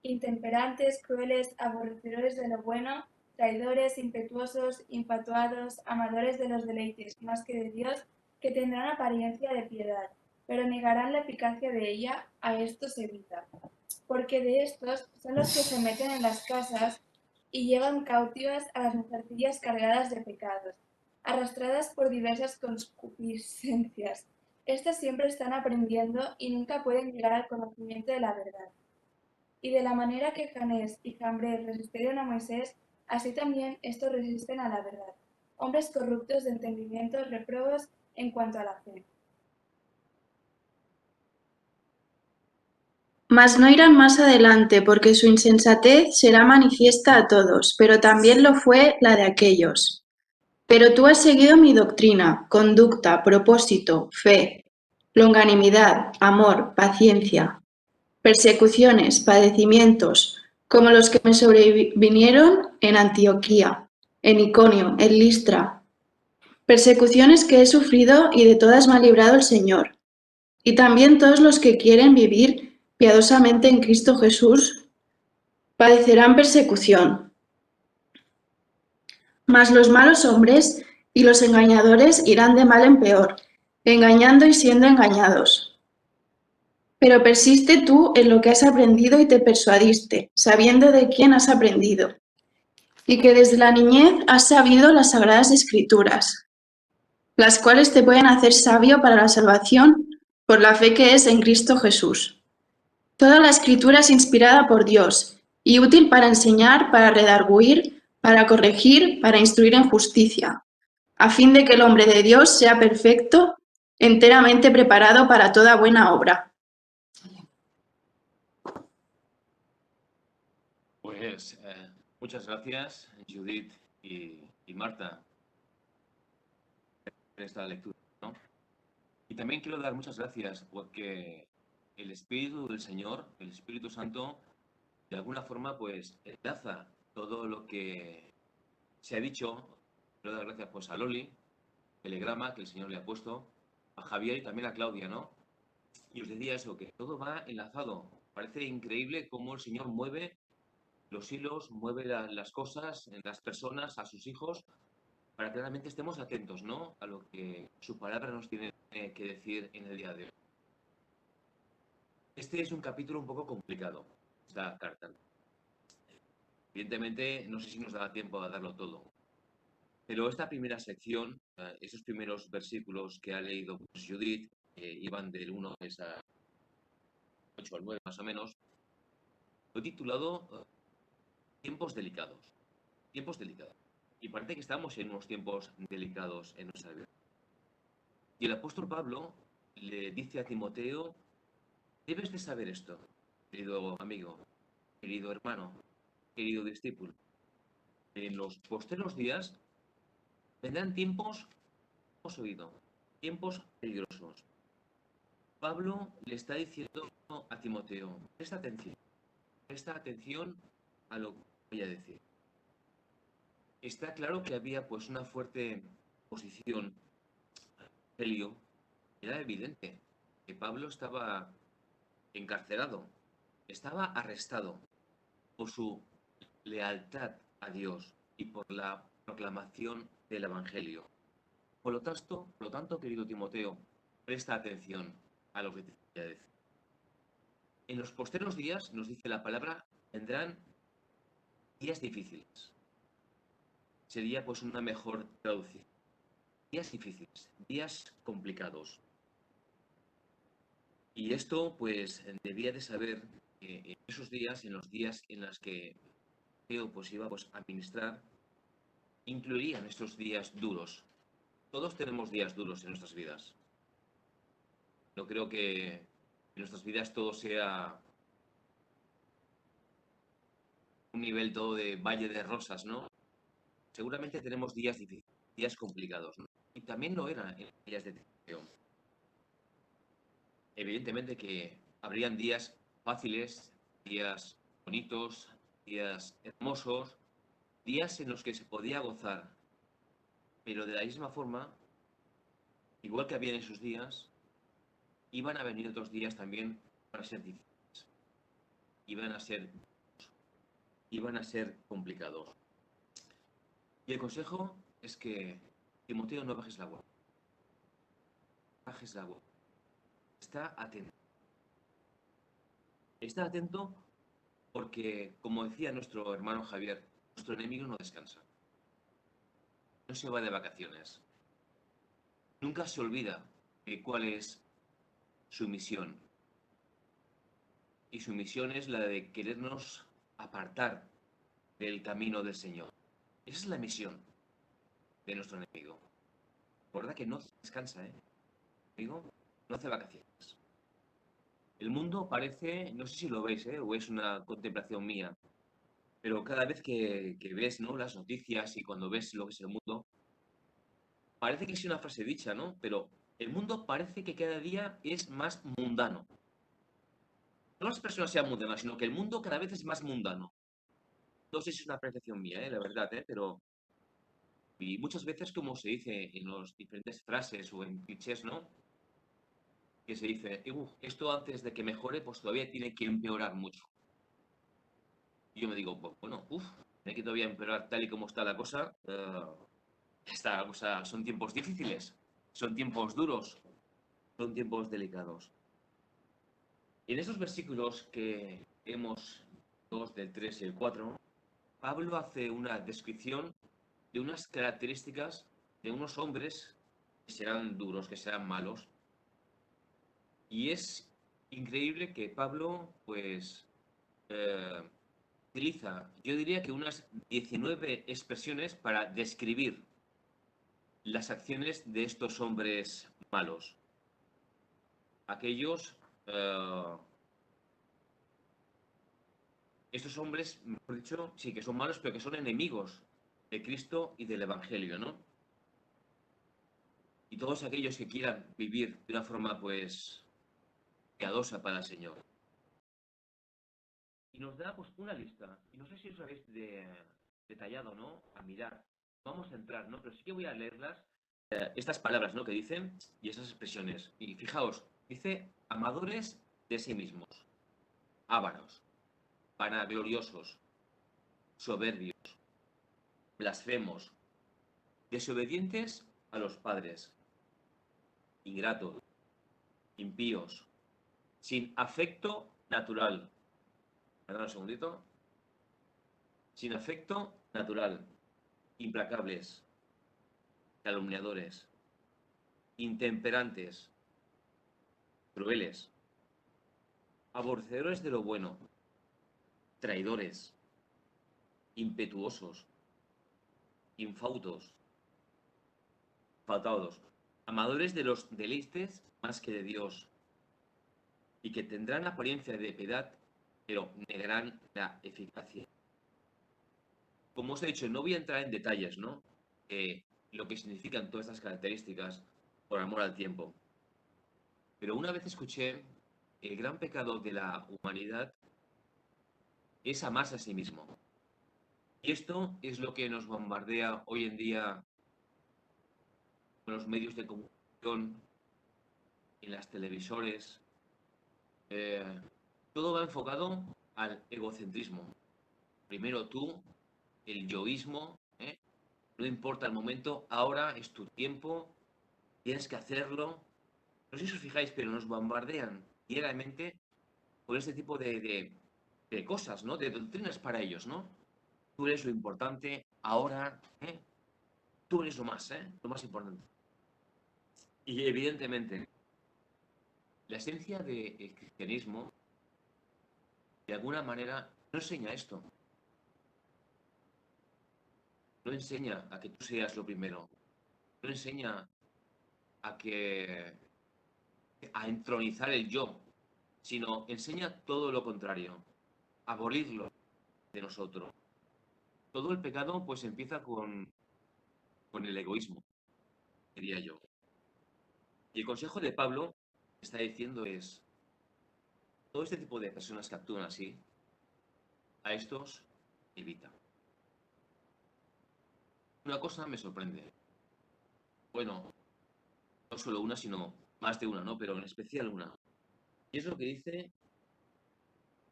intemperantes, crueles, aborrecedores de lo bueno, traidores, impetuosos, infatuados, amadores de los deleites más que de Dios, que tendrán apariencia de piedad, pero negarán la eficacia de ella. A estos evita, porque de estos son los que se meten en las casas y llevan cautivas a las mujercillas cargadas de pecados, arrastradas por diversas concupiscencias. Estas siempre están aprendiendo y nunca pueden llegar al conocimiento de la verdad. Y de la manera que Janés y Jambres resistieron a Moisés, así también estos resisten a la verdad, hombres corruptos de entendimiento, reprobos en cuanto a la fe. Mas no irán más adelante, porque su insensatez será manifiesta a todos, pero también lo fue la de aquellos. Pero tú has seguido mi doctrina, conducta, propósito, fe, longanimidad, amor, paciencia, persecuciones, padecimientos, como los que me sobrevinieron en Antioquía, en Iconio, en Listra, persecuciones que he sufrido y de todas me ha librado el Señor. Y también todos los que quieren vivir piadosamente en Cristo Jesús padecerán persecución. Mas los malos hombres y los engañadores irán de mal en peor, engañando y siendo engañados. Pero persiste tú en lo que has aprendido y te persuadiste, sabiendo de quién has aprendido, y que desde la niñez has sabido las sagradas Escrituras, las cuales te pueden hacer sabio para la salvación por la fe que es en Cristo Jesús. Toda la Escritura es inspirada por Dios y útil para enseñar, para redarguir, para corregir, para instruir en justicia, a fin de que el hombre de Dios sea perfecto, enteramente preparado para toda buena obra. Pues muchas gracias, Judith y Marta, por esta lectura, ¿no? Y también quiero dar muchas gracias porque el Espíritu del Señor, el Espíritu Santo, de alguna forma, pues enlaza todo lo que se ha dicho. Quiero dar gracias pues a Loli, el telegrama que el Señor le ha puesto, a Javier y también a Claudia, ¿no? Y os decía eso, que todo va enlazado. Parece increíble cómo el Señor mueve los hilos, mueve las cosas en las personas, a sus hijos, para que realmente estemos atentos, ¿no?, a lo que su palabra nos tiene que decir en el día de hoy. Este es un capítulo un poco complicado, esta carta. Evidentemente, no sé si nos dará tiempo a darlo todo. Pero esta primera sección, esos primeros versículos que ha leído pues, Judith, iban del 1 a 8 al 9 más o menos, lo he titulado Tiempos delicados. Tiempos delicados. Y parece que estamos en unos tiempos delicados en nuestra vida. Y el apóstol Pablo le dice a Timoteo, debes de saber esto, querido amigo, querido hermano, querido discípulo. En los postreros días vendrán tiempos, hemos oído, tiempos peligrosos. Pablo le está diciendo a Timoteo, presta atención a lo que voy a decir. Está claro que había pues una fuerte oposición a Evangelio. Era evidente que Pablo estaba encarcelado, estaba arrestado por su lealtad a Dios y por la proclamación del Evangelio. Por lo tanto, querido Timoteo, presta atención a lo que te voy a decir. En los posteros días, nos dice la palabra, vendrán días difíciles. Sería pues una mejor traducción. Días difíciles, días complicados. Y esto pues debía de saber que en esos días, en los días en los que Teo pues iba pues, a ministrar, incluirían estos días duros. Todos tenemos días duros en nuestras vidas. No creo que en nuestras vidas todo sea un nivel todo de valle de rosas, ¿no? Seguramente tenemos días difíciles, días complicados, ¿no? Y también lo eran en los días de Teo. Evidentemente que habrían días fáciles, días bonitos, días hermosos, días en los que se podía gozar, pero de la misma forma, igual que había en esos días, iban a venir otros días también para ser difíciles, iban a ser complicados. Y el consejo es que, Timoteo, no bajes la guardia. Bajes la guardia. Está atento. Está atento porque, como decía nuestro hermano Javier, nuestro enemigo no descansa. No se va de vacaciones. Nunca se olvida de cuál es su misión. Y su misión es la de querernos apartar del camino del Señor. Esa es la misión de nuestro enemigo. Recuerda que no descansa, ¿eh? El enemigo no hace vacaciones. El mundo parece, no sé si lo veis, ¿eh? O es una contemplación mía, pero cada vez que ves, ¿no? Las noticias y cuando ves lo que es el mundo, parece que es una frase dicha, ¿no? Pero el mundo parece que cada día es más mundano. No las personas sean mundanas, sino que el mundo cada vez es más mundano. No sé si es una percepción mía, la verdad, pero... Y muchas veces, como se dice en las diferentes frases o en clichés, ¿no? Que se dice, esto antes de que mejore, pues todavía tiene que empeorar mucho. Y yo me digo, pues, bueno, tiene que todavía empeorar tal y como está la cosa. Son tiempos difíciles, son tiempos duros, son tiempos delicados. En esos versículos que hemos, 2 del 3 y el 4, Pablo hace una descripción de unas características de unos hombres que serán duros, que serán malos. Y es increíble que Pablo, pues, utiliza, yo diría que unas 19 expresiones para describir las acciones de estos hombres malos. Aquellos, estos hombres, mejor dicho, sí que son malos, pero que son enemigos de Cristo y del Evangelio, ¿no? Y todos aquellos que quieran vivir de una forma, pues, piadosa para el Señor. Y nos da, pues, una lista. Y no sé si os habéis detallado, ¿no? A mirar. Vamos a entrar, ¿no? Pero sí que voy a leerlas, estas palabras, ¿no? Que dicen, y esas expresiones. Y fijaos, dice, amadores de sí mismos, ávaros, vanagloriosos, soberbios, blasfemos, desobedientes a los padres, ingratos, impíos, sin afecto natural. Perdón un segundito. Sin afecto natural, implacables, calumniadores, intemperantes, crueles, aborrecedores de lo bueno, traidores, impetuosos, infautos, faltados, amadores de los deleites más que de Dios, y que tendrán apariencia de piedad, pero negarán la eficacia. Como os he dicho, no voy a entrar en detalles, ¿no? Lo que significan todas estas características por amor al tiempo. Pero una vez escuché, el gran pecado de la humanidad es amarse a sí mismo. Y esto es lo que nos bombardea hoy en día con los medios de comunicación, en las televisores. Todo va enfocado al egocentrismo. Primero tú, el yoísmo, No importa el momento, ahora es tu tiempo, tienes que hacerlo. No sé si os fijáis, pero nos bombardean diariamente por este tipo de cosas, ¿no? De doctrinas para ellos, ¿no? Tú eres lo importante, ahora, ¿eh? Tú eres lo más importante. Y evidentemente, la esencia del cristianismo, de alguna manera, no enseña esto. No enseña a que tú seas lo primero. No enseña a entronizar el yo, sino enseña todo lo contrario, abolirlo de nosotros. Todo el pecado pues empieza con el egoísmo, diría yo. Y el consejo de Pablo está diciendo es, todo este tipo de personas que actúan así, a estos evita. Una cosa me sorprende. Bueno, no solo una, sino más de una, ¿no? Pero en especial una. Y es lo que dice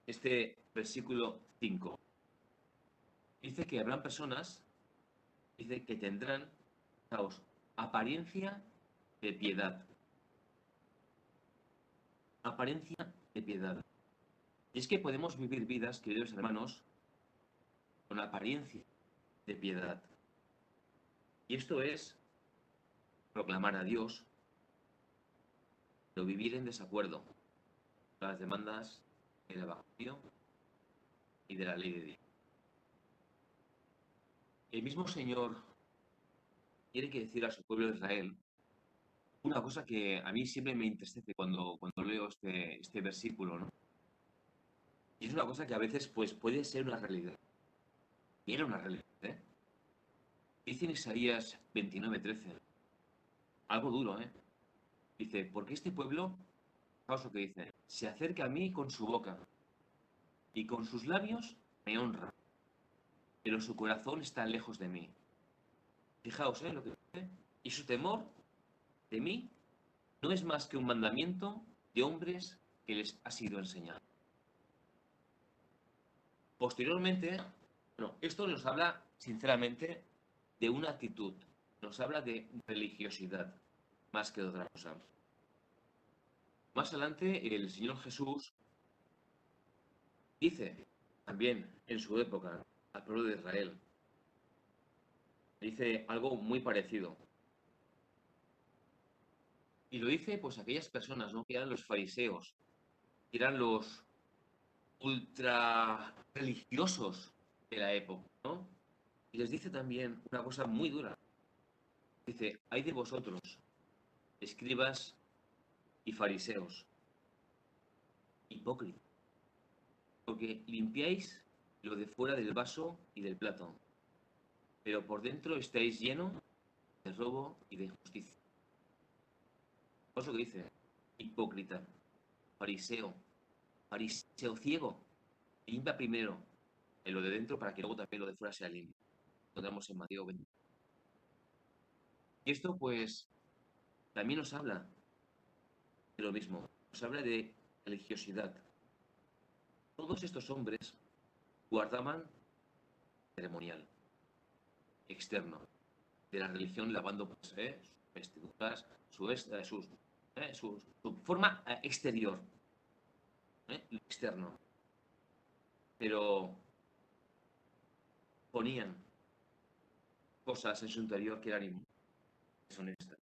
este versículo 5. Dice que habrán personas, dice que tendrán, fijaos, apariencia de piedad. Apariencia de piedad. Y es que podemos vivir vidas, queridos hermanos, con apariencia de piedad. Y esto es proclamar a Dios, pero vivir en desacuerdo con las demandas del Evangelio y de la ley de Dios. El mismo Señor tiene que decir a su pueblo de Israel una cosa que a mí siempre me entristece cuando leo este versículo, ¿no? Y es una cosa que a veces pues, puede ser una realidad. Y era una realidad, ¿eh? Dice en Isaías 29:13, algo duro, ¿eh? Dice, porque este pueblo, fijaos lo que dice, se acerca a mí con su boca y con sus labios me honra, pero su corazón está lejos de mí. Fijaos, lo que dice. Y su temor de mí no es más que un mandamiento de hombres que les ha sido enseñado. Posteriormente, bueno, esto nos habla, sinceramente, de una actitud, nos habla de religiosidad, más que de otra cosa. Más adelante, el Señor Jesús dice, también en su época, al pueblo de Israel, dice algo muy parecido. Y lo dice, pues, aquellas personas, ¿no? Que eran los fariseos, que eran los ultra religiosos de la época, ¿no? Y les dice también una cosa muy dura. Dice, hay de vosotros, escribas y fariseos, hipócritas, porque limpiáis lo de fuera del vaso y del plato, pero por dentro estáis llenos de robo y de injusticia. ¿Os lo que dice? Hipócrita, fariseo, fariseo ciego, limpia primero en lo de dentro para que luego también lo de fuera sea limpio. Encontramos en Mateo 20. Y esto pues también nos habla de lo mismo, nos habla de religiosidad. Todos estos hombres guardaban ceremonial externo de la religión, lavando pues, sus vestiduras, su forma exterior, lo externo. Pero ponían cosas en su interior que eran deshonestas.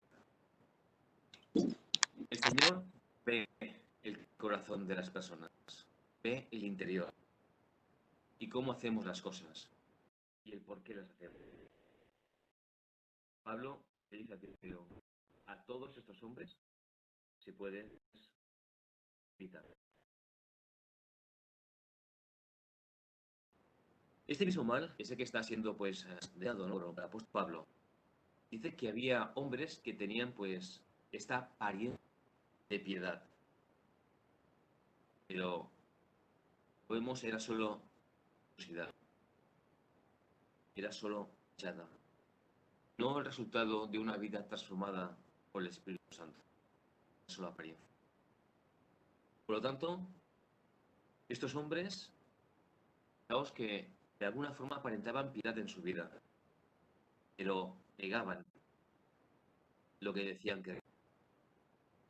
El Señor ve el corazón de las personas, ve el interior y cómo hacemos las cosas y el por qué las hacemos. Pablo le dice a Timoteo, a todos estos hombres se puede evitar. Este mismo mal, ese que está siendo pues dado, ¿no? Por el apóstol Pablo, dice que había hombres que tenían pues esta apariencia de piedad, pero podemos era solo curiosidad, era solo chada, no el resultado de una vida transformada por el Espíritu Santo, solo apariencia. Por lo tanto, estos hombres, fijaos que de alguna forma aparentaban piedad en su vida, pero negaban lo que decían que...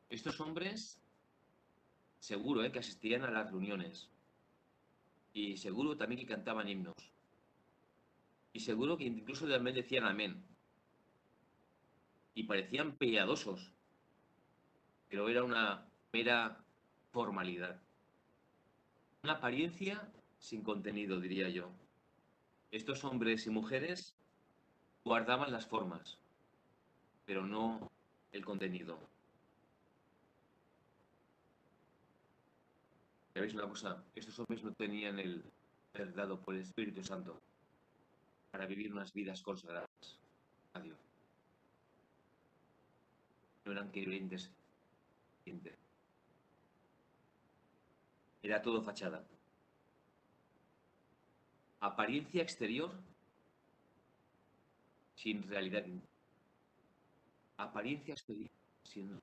Estos hombres, seguro, que asistían a las reuniones, y seguro también que cantaban himnos, y seguro que incluso también decían amén, y parecían piadosos, pero era una mera formalidad. Una apariencia sin contenido, diría yo. Estos hombres y mujeres guardaban las formas, pero no el contenido. ¿Sabéis una cosa? Estos hombres no tenían el ser dado por el Espíritu Santo para vivir unas vidas consagradas a Dios. No eran creyentes. Era todo fachada. Apariencia exterior sin realidad. Apariencia exterior sin...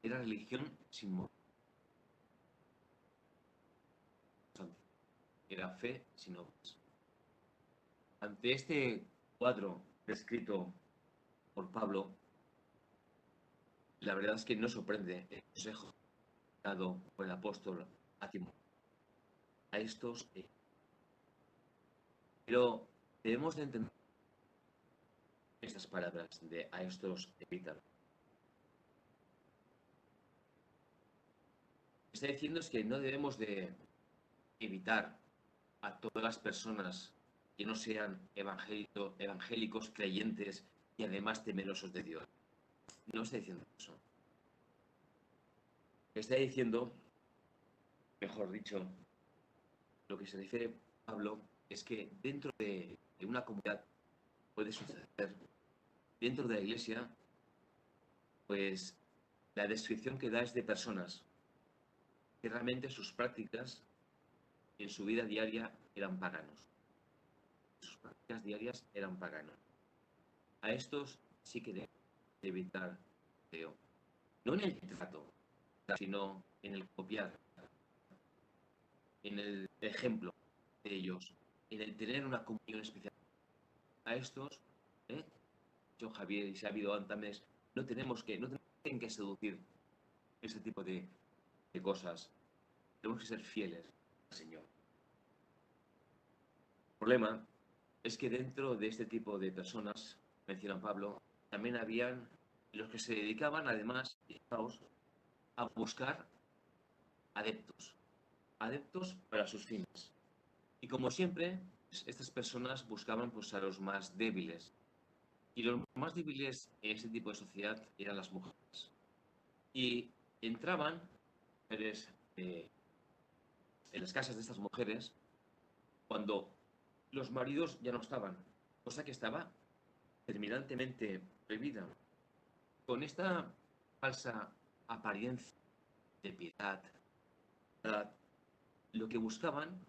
Era religión sin moral. Era fe sin obras. Ante este cuadro descrito por Pablo, la verdad es que no sorprende el consejo dado por el apóstol a Timoteo. A estos, pero debemos de entender estas palabras de a estos evitar. Está diciendo es que no debemos de evitar a todas las personas que no sean evangélicos, creyentes y además temerosos de Dios. No está diciendo eso. Está diciendo, mejor dicho, lo que se refiere Pablo es que dentro de una comunidad puede suceder, dentro de la iglesia, pues la descripción que da es de personas que realmente sus prácticas en su vida diaria eran paganos. Sus prácticas diarias eran paganos. A estos sí que deben evitar Teo. No en el trato, sino en el copiar, en el ejemplo de ellos, en el tener una comunión especial. A estos, yo Javier y si ha habido antes, no tenemos que seducir ese tipo de cosas. Tenemos que ser fieles al Señor. El problema es que dentro de este tipo de personas, menciona Pablo, también habían los que se dedicaban además a buscar adeptos para sus fines. Y como siempre, estas personas buscaban pues, a los más débiles. Y los más débiles en este tipo de sociedad eran las mujeres. Y entraban mujeres, en las casas de estas mujeres cuando los maridos ya no estaban, cosa que estaba terminantemente prohibida. Con esta falsa apariencia de piedad, lo que buscaban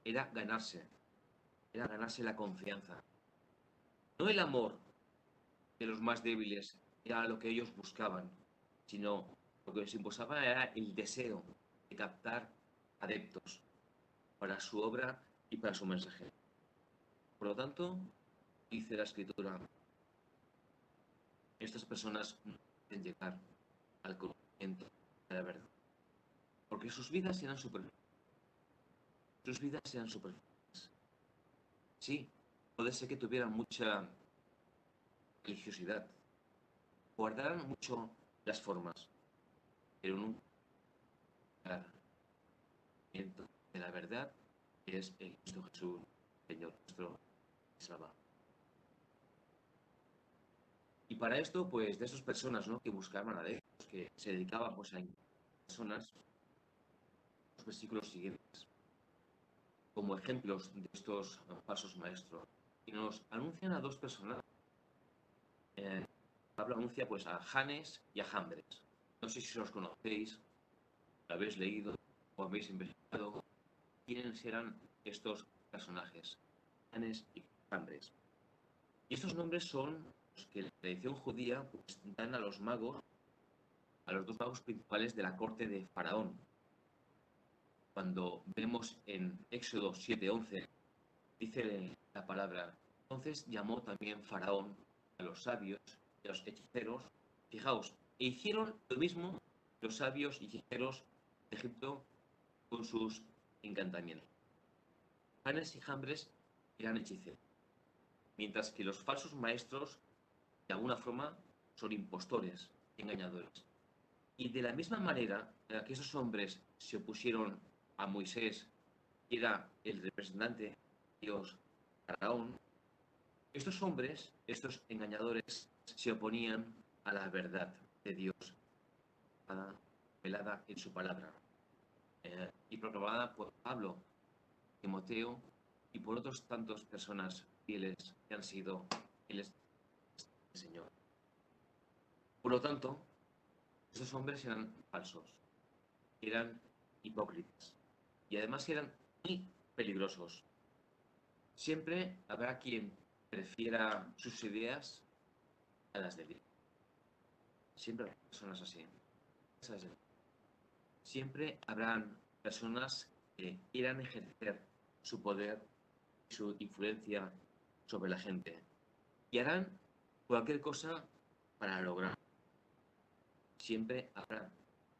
era ganarse la confianza. No el amor de los más débiles era lo que ellos buscaban, sino lo que les impulsaba era el deseo de captar adeptos para su obra y para su mensaje. Por lo tanto, dice la Escritura, estas personas no pueden llegar al conocimiento de la verdad, porque sus vidas eran superficiales. Sus vidas eran superficiales. Sí, puede ser que tuvieran mucha religiosidad, guardaran mucho las formas, pero nunca de la verdad que es el Cristo Jesús, Señor nuestro Salvador. Y para esto, pues, de esas personas, ¿no?, que buscaban a Dios, que se dedicaban pues, a personas, los versículos siguientes, como ejemplos de estos falsos maestros, y nos anuncian a dos personas. Pablo anuncia pues a Janes y a Jambres. No sé si los conocéis, lo habéis leído o habéis investigado. ¿Quiénes eran estos personajes? Janes y Jambres. Y estos nombres son los que la tradición judía pues, dan a los magos, a los dos magos principales de la corte de Faraón. Cuando vemos en Éxodo 7:11, dice la palabra, Entonces llamó también Faraón a los sabios y a los hechiceros. Fijaos, e hicieron lo mismo los sabios y hechiceros de Egipto con sus encantamientos. Janes y Jambres eran hechiceros, mientras que los falsos maestros, de alguna forma, son impostores, engañadores. Y de la misma manera que esos hombres se opusieron a Moisés, que era el representante de Dios, Faraón, estos hombres, estos engañadores, se oponían a la verdad de Dios, velada en su palabra, y proclamada por Pablo, Timoteo y por otros tantos personas fieles que han sido fieles al Señor. Por lo tanto, estos hombres eran falsos, eran hipócritas y además eran muy peligrosos. Siempre habrá quien prefiera sus ideas a las de Dios. Siempre habrá personas así. Siempre habrán personas que quieran ejercer su poder y su influencia sobre la gente y harán cualquier cosa para lograrlo. Siempre habrá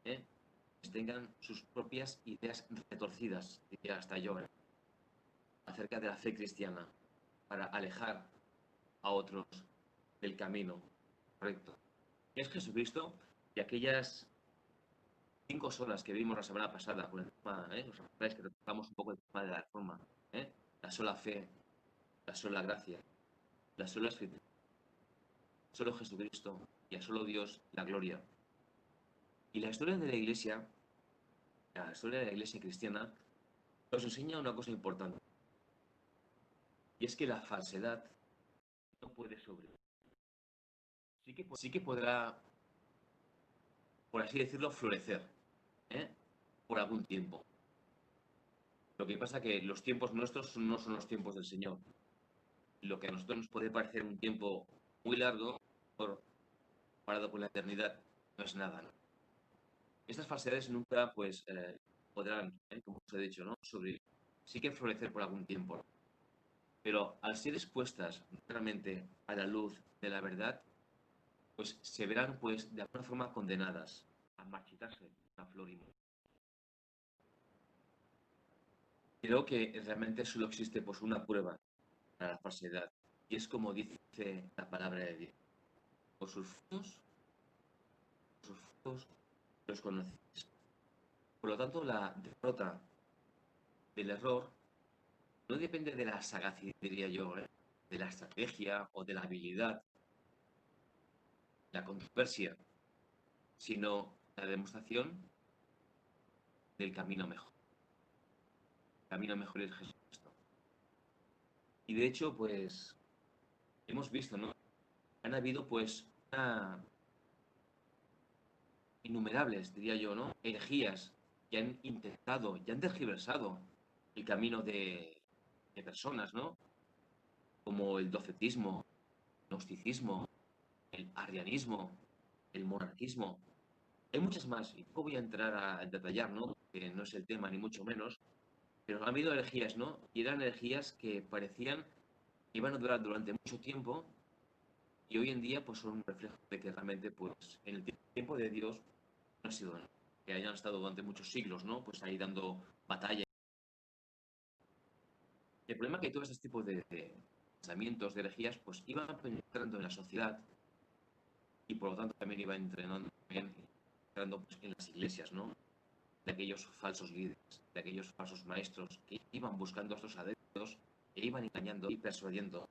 que tengan sus propias ideas retorcidas, diría hasta yo, acerca de la fe cristiana, para alejar a otros del camino correcto. Es Jesucristo y aquellas 5 solas que vimos la semana pasada, por el tema, os acordáis que tratamos un poco el tema de la reforma, la sola fe, la sola gracia, la sola escritura, solo Jesucristo y a solo Dios la gloria. Y la historia de la Iglesia cristiana, nos enseña una cosa importante. Y es que la falsedad no puede sobrevivir. Sí que podrá, por así decirlo, florecer, por algún tiempo. Lo que pasa es que los tiempos nuestros no son los tiempos del Señor. Lo que a nosotros nos puede parecer un tiempo muy largo, comparado con la eternidad, no es nada, ¿no? Estas falsedades nunca, pues, podrán, como os he dicho, ¿no?, sobrevivir. Sí que florecer por algún tiempo, ¿no? Pero al ser expuestas realmente a la luz de la verdad, pues se verán, pues, de alguna forma condenadas a marchitarse a flor y moho. Creo que realmente solo existe, pues, una prueba para la falsedad, y es como dice la palabra de Dios: por sus frutos los conocéis. Por lo tanto, la derrota del error no depende de la sagacidad, diría yo, de la estrategia o de la habilidad, la controversia, sino la demostración del camino mejor. El camino mejor es Jesucristo. Y de hecho, pues, hemos visto, ¿no?, han habido, pues, innumerables, diría yo, ¿no?, herejías que han intentado y han tergiversado el camino de personas, ¿no?, como el docetismo, el gnosticismo, el arrianismo, el monarquismo. Hay muchas más, y poco voy a entrar a detallar, ¿no?, porque no es el tema, ni mucho menos, pero ha habido herejías, ¿no?, y eran herejías que parecían que iban a durar durante mucho tiempo, y hoy en día, pues, son un reflejo de que realmente, pues, en el tiempo de Dios no ha sido nada, que hayan estado durante muchos siglos, ¿no?, pues ahí dando batalla. El problema es que todos estos tipos de pensamientos, de herejías, pues iban penetrando en la sociedad y por lo tanto también iban entrando pues, en las iglesias, ¿no?, de aquellos falsos líderes, de aquellos falsos maestros que iban buscando a estos adeptos e iban engañando y persuadiendo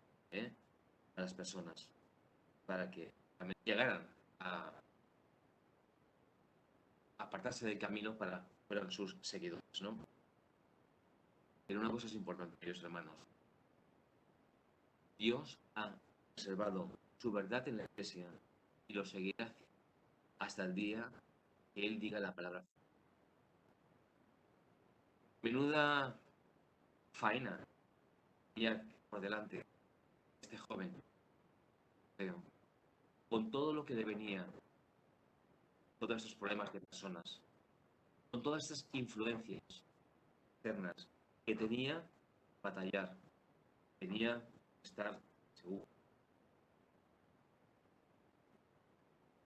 a las personas para que también llegaran a apartarse del camino para que fueran sus seguidores, ¿no? Pero una cosa es importante, queridos hermanos. Dios ha preservado su verdad en la Iglesia y lo seguirá hasta el día que Él diga la palabra. Menuda faena tenía por delante este joven, con todo lo que le venía, todos estos problemas de personas, con todas estas influencias externas que tenía que batallar, tenía que estar seguro.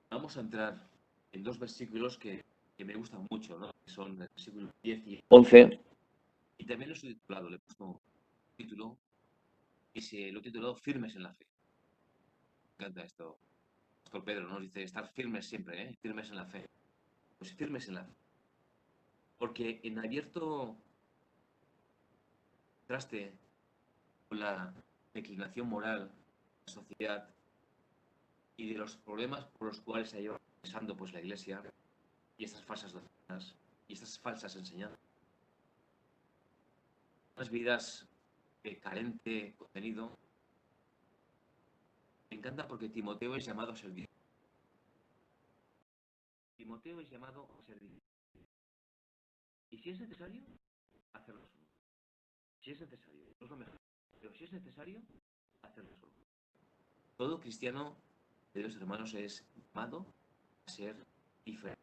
Vamos a entrar en dos versículos que me gustan mucho, ¿no? Que son el versículo 10 y 11. Y también lo he titulado, le he puesto título y lo he titulado Firmes en la fe. Me encanta esto. Pastor Pedro nos dice estar firmes siempre, ¿eh? Firmes en la fe. Pues firmes en la fe. Porque en abierto contraste con la declinación moral de la sociedad y de los problemas por los cuales se ha ido pasando pues, la Iglesia y estas falsas doctrinas y estas falsas enseñanzas. Unas vidas de carente contenido. Me encanta porque Timoteo es llamado a servir. Timoteo es llamado a servir. Y si es necesario, hacerlo solo. Si es necesario, no es lo mejor. Pero si es necesario, hacerlo solo. Todo cristiano, queridos hermanos, es llamado a ser diferente.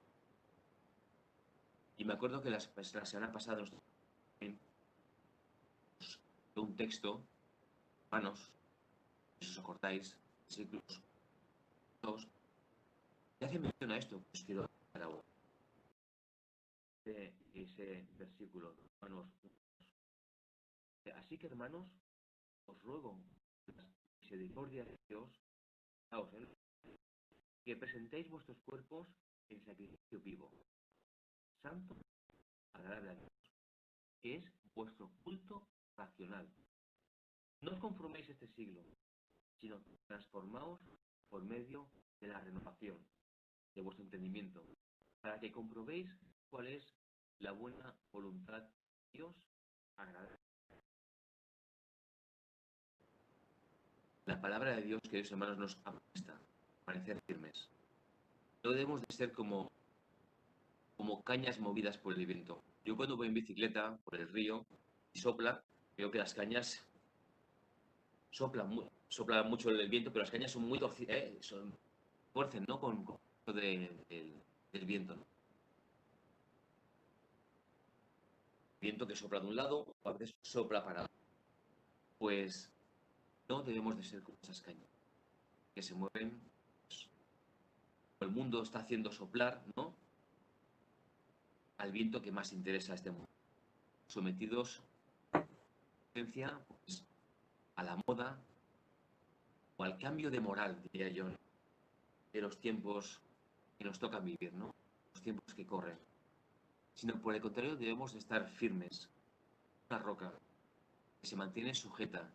Y me acuerdo que la semana pasada un texto, hermanos, si os acordáis, versículos 2, y hace mención a esto que os quiero dar ahora. Ese versículo, hermanos. Así que, hermanos, os ruego, por la misericordia de Dios, que presentéis vuestros cuerpos en sacrificio vivo, santo, agradable a Dios, que es vuestro culto racional. No os conforméis a este siglo, sino transformaos por medio de la renovación de vuestro entendimiento, para que comprobéis cuál es la buena voluntad de Dios agradable. La palabra de Dios, queridos hermanos, nos apuesta a parecer firmes. No debemos de ser como cañas movidas por el viento. Yo cuando voy en bicicleta por el río y sopla, veo que las cañas sopla mucho el viento, pero las cañas son muy torcidas, torcen, ¿no? Con del viento, ¿no? El viento que sopla de un lado, a veces sopla para otro. Pues no debemos de ser como esas cañas, que se mueven, pues, el mundo está haciendo soplar, ¿no? Al viento que más interesa a este mundo. Sometidos pues, a la moda o al cambio de moral, diría yo, de los tiempos que nos tocan vivir, ¿no? Los tiempos que corren. Sino por el contrario debemos de estar firmes, una roca que se mantiene sujeta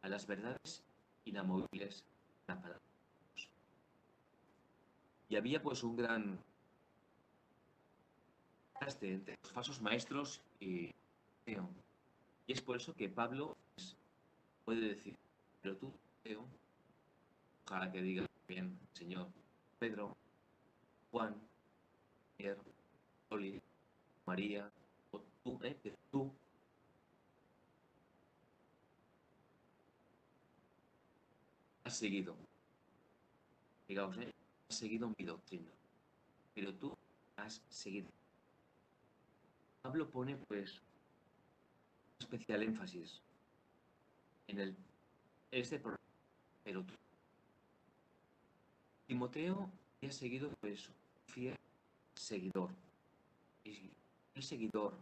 a las verdades inamovibles de la palabra de Dios. Y había pues un gran contraste entre los falsos maestros y Teo. Y es por eso que Pablo pues, puede decir, pero tú, Teo, ojalá que diga bien, Señor, Pedro, Juan, Pierre, Oli, María, o tú, que tú has seguido, digamos, has seguido mi doctrina, pero tú has seguido. Pablo pone, pues, especial énfasis en este problema, pero tú. Timoteo había seguido, pues, un fiel seguidor. Y el seguidor,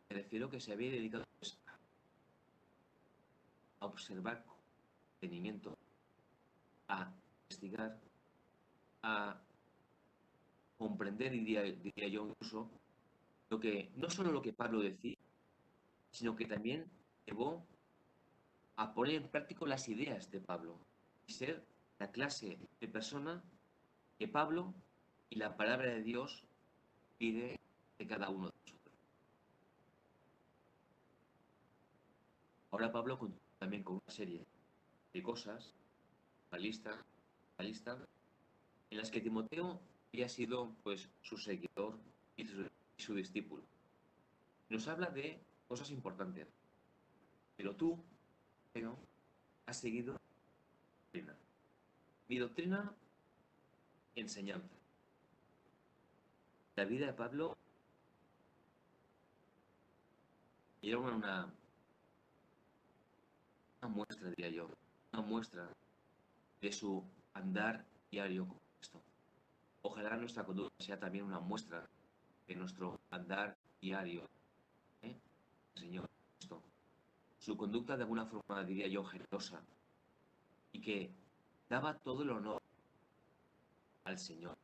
me refiero que se había dedicado pues, a observar con detenimiento, a investigar, a comprender, diría yo incluso, no solo lo que Pablo decía, sino que también llevó a poner en práctica las ideas de Pablo y ser la clase de persona que Pablo y la palabra de Dios pide de cada uno de nosotros. Ahora Pablo continúa también con una serie de cosas, la lista, en las que Timoteo había sido pues su seguidor y su discípulo. Nos habla de cosas importantes. Pero tú, Teo, has seguido mi doctrina. Mi doctrina, enseñanza. La vida de Pablo era una muestra, diría yo, una muestra de su andar diario con Cristo. Ojalá nuestra conducta sea también una muestra de nuestro andar diario, Señor Cristo. Su conducta de alguna forma, diría yo, generosa, y que daba todo el honor al Señor.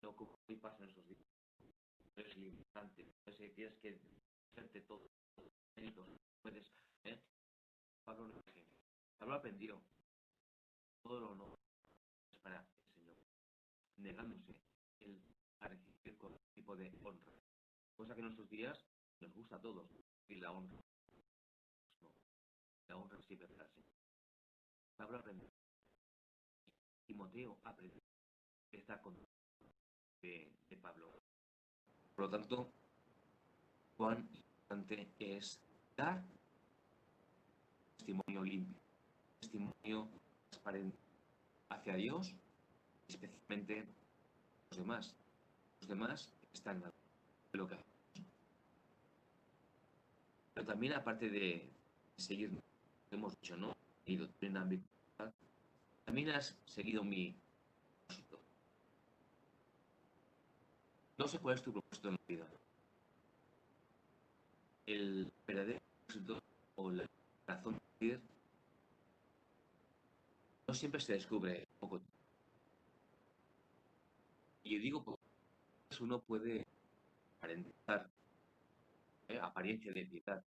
No como hoy pasa en esos días. Es limitante, tienes que hacerte todo, puedes, Pablo no dije, Pablo aprendió todo el honor es para el Señor, negándose el a recibir con tipo de honra, cosa que en nuestros días nos gusta a todos, y la honra, pues no, la honra siempre para el Señor. Pablo aprendió, Timoteo aprendió esta conducta de Pablo. Por lo tanto, cuán importante es dar testimonio limpio, testimonio transparente hacia Dios, especialmente los demás. Los demás están en lo que hacemos. Pero también, aparte de seguir, hemos dicho, ¿no? Y doctrina ambigua, también has seguido mi propósito. No sé cuál es tu propósito en la vida. El verdadero propósito o la razón de vivir no siempre se descubre poco. Y yo digo, porque uno puede aparentar apariencia de piedad,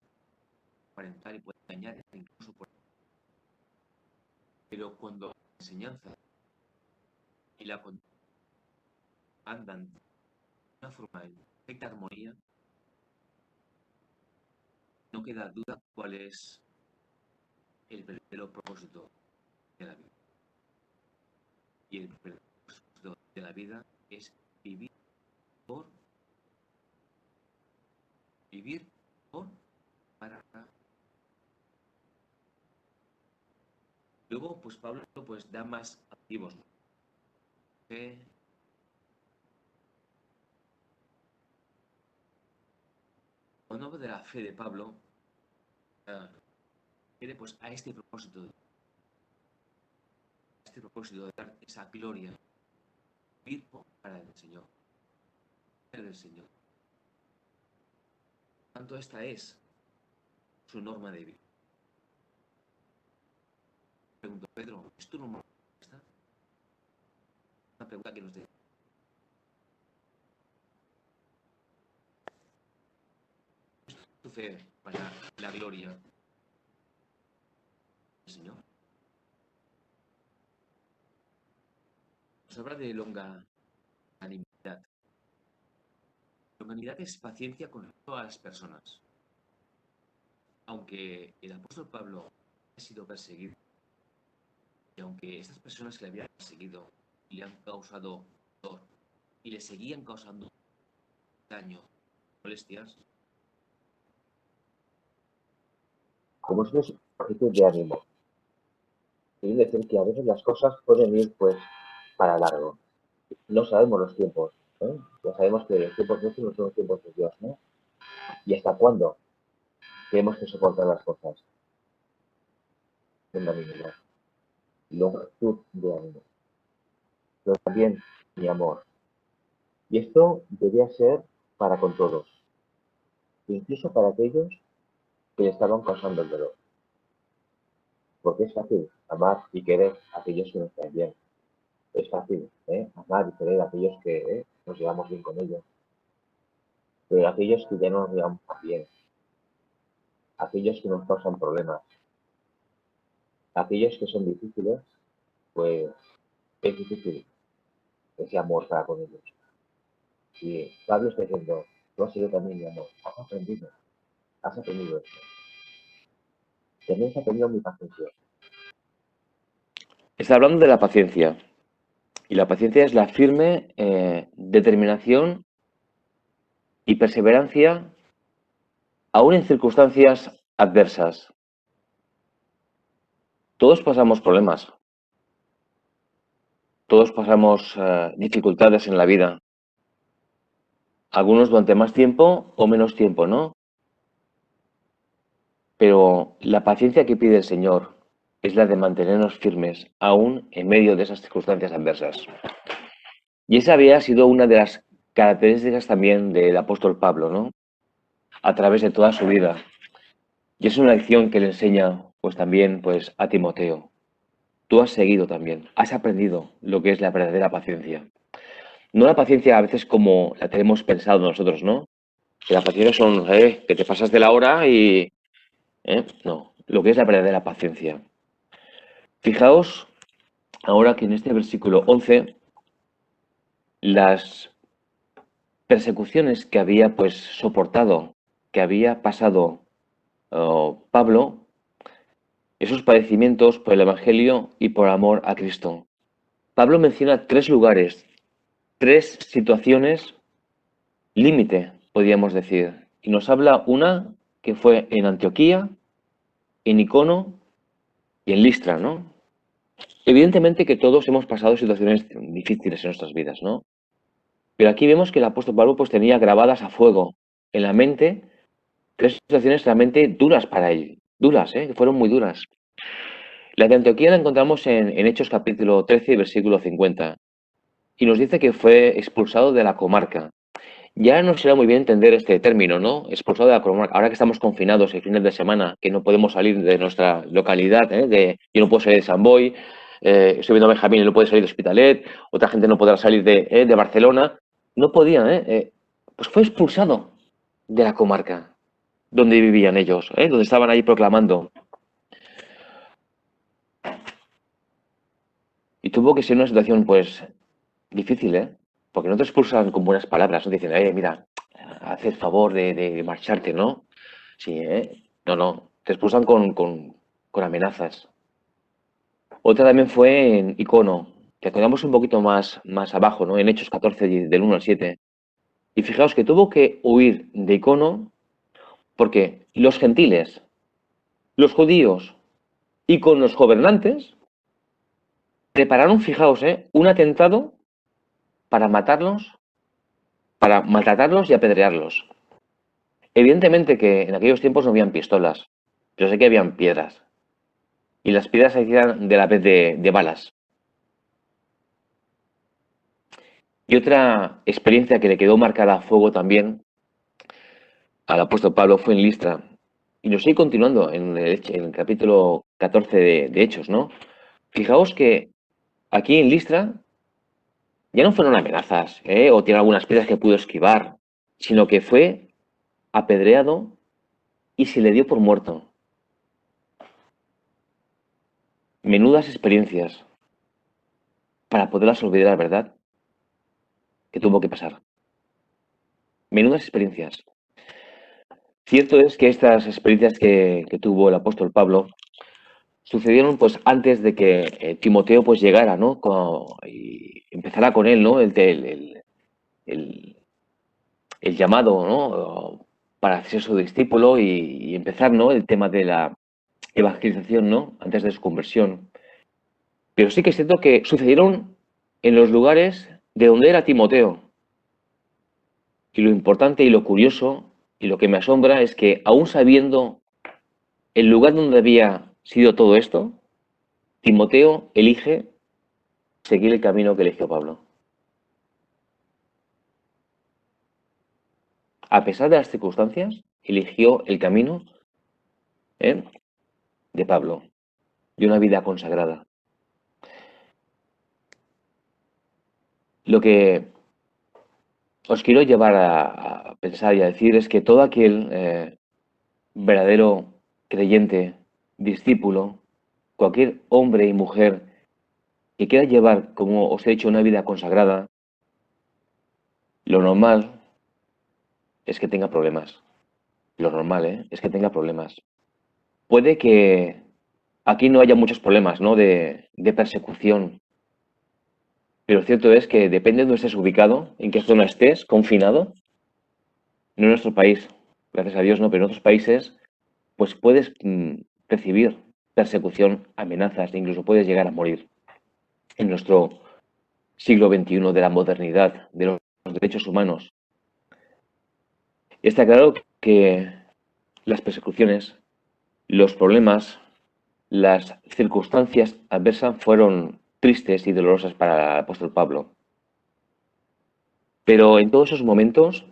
aparentar y puede engañar incluso por... Pero cuando la enseñanza y la conducta andan de una forma en perfecta armonía, no queda duda cuál es el verdadero propósito de la vida. Y el verdadero propósito de la vida es vivir para. Luego, pues Pablo pues da más activos, ¿no? Cuando hablo de la fe de Pablo, quiere pues a este propósito de dar esa gloria, vivir para el Señor, del Señor. Tanto esta es su norma de vida. Pregunto, Pedro, ¿es tu norma esta? Una pregunta que nos dé. ¿Es tu fe para la gloria del Señor? Nos habla de longanimidad. Longanimidad es paciencia con todas las personas. Aunque el apóstol Pablo ha sido perseguido, y aunque estas personas que le habían perseguido y le han causado dolor y le seguían causando daño, molestias, como es una actitud de ánimo. Quiere decir que a veces las cosas pueden ir pues para largo. No sabemos los tiempos, ¿eh? Ya sabemos que los tiempos nuestros no son los tiempos de Dios, ¿no? ¿Y hasta cuándo tenemos que soportar las cosas? Longanimidad, longitud de ánimo, pero también mi amor. Y esto debería ser para con todos, incluso para aquellos que le estaban causando el dolor. Porque es fácil amar y querer a aquellos que nos caen bien. Es fácil amar y querer a aquellos que nos llevamos bien con ellos. Pero aquellos que ya no nos llevamos bien, aquellos que nos causan problemas, aquellos que son difíciles, pues es difícil ese amor para con ellos. Y Pablo está diciendo, tú has sido también mi amor, has aprendido esto. También has aprendido mi paciencia. Está hablando de la paciencia. Y la paciencia es la firme determinación y perseverancia aún en circunstancias adversas. Todos pasamos problemas. Todos pasamos dificultades en la vida. Algunos durante más tiempo o menos tiempo, ¿no? pero la paciencia que pide el Señor es la de mantenernos firmes aún en medio de esas circunstancias adversas. Y esa había sido una de las características también del apóstol Pablo, ¿no? A través de toda su vida. Y es una lección que le enseña pues también pues a Timoteo. Tú has seguido también, has aprendido lo que es la verdadera paciencia. No la paciencia a veces como la tenemos pensado nosotros, ¿no? Que la paciencia son que te pasas de la hora y... No, lo que es la verdadera paciencia. Fijaos ahora que en este versículo 11 las persecuciones que había pues soportado, que había pasado Pablo, esos padecimientos por el Evangelio y por amor a Cristo. Pablo menciona 3 lugares, 3 situaciones límite, podríamos decir. Y nos habla una que fue en Antioquía, en Icono y en Listra, ¿no? Evidentemente que todos hemos pasado situaciones difíciles en nuestras vidas, ¿no? Pero aquí vemos que el apóstol Pablo pues tenía grabadas a fuego en la mente 3 situaciones realmente duras para él. Duras, que fueron muy duras. La de Antioquía la encontramos en Hechos capítulo 13, versículo 50. Y nos dice que fue expulsado de la comarca. Ya no será muy bien entender este término, ¿no? Expulsado de la comarca. Ahora que estamos confinados el fines de semana, que no podemos salir de nuestra localidad, yo no puedo salir de San Boi, estoy viendo a Benjamín y no puede salir de Hospitalet, otra gente no podrá salir de Barcelona. No podía, pues fue expulsado de la comarca donde vivían ellos, donde estaban ahí proclamando. Y tuvo que ser una situación, pues, difícil, porque no te expulsan con buenas palabras, no te dicen, mira, haz el favor de marcharte, ¿no? Sí, No, te expulsan con amenazas. Otra también fue en Icono, que quedamos un poquito más abajo, ¿no? En Hechos 14, del 1 al 7. Y fijaos que tuvo que huir de Icono porque los gentiles, los judíos y con los gobernantes prepararon, fijaos, un atentado para matarlos, para maltratarlos y apedrearlos. Evidentemente que en aquellos tiempos no habían pistolas, pero sé que habían piedras. Y las piedras se hacían de la vez de balas. Y otra experiencia que le quedó marcada a fuego también al apóstol Pablo fue en Listra. Y nos sigue continuando en el capítulo 14 de Hechos, ¿no? Fijaos que aquí en Listra ya no fueron amenazas, o tiene algunas piedras que pudo esquivar, sino que fue apedreado y se le dio por muerto. Menudas experiencias para poderlas olvidar, ¿verdad? Que tuvo que pasar. Menudas experiencias. Cierto es que estas experiencias que tuvo el apóstol Pablo sucedieron pues antes de que Timoteo pues llegara, ¿no? Y empezara con él, ¿no? El llamado, ¿no? Para ser su discípulo y empezar, ¿no? El tema de la evangelización, ¿no? Antes de su conversión. Pero sí que es cierto que sucedieron en los lugares de donde era Timoteo. Y lo importante y lo curioso y lo que me asombra es que aún sabiendo el lugar donde había sido todo esto, Timoteo elige seguir el camino que eligió Pablo. A pesar de las circunstancias, eligió el camino de Pablo, de una vida consagrada. Lo que os quiero llevar a pensar y a decir es que todo aquel verdadero creyente, discípulo, cualquier hombre y mujer que quiera llevar, como os he dicho, una vida consagrada, lo normal es que tenga problemas. Lo normal, es que tenga problemas. Puede que aquí no haya muchos problemas, ¿no? De persecución. Pero cierto es que depende de donde estés ubicado, en qué zona estés, confinado. No en nuestro país, gracias a Dios no, pero en otros países, pues puedes recibir persecución, amenazas, e incluso puedes llegar a morir. En nuestro siglo XXI de la modernidad, de los derechos humanos. Está claro que las persecuciones los problemas, las circunstancias adversas fueron tristes y dolorosas para el apóstol Pablo. Pero en todos esos momentos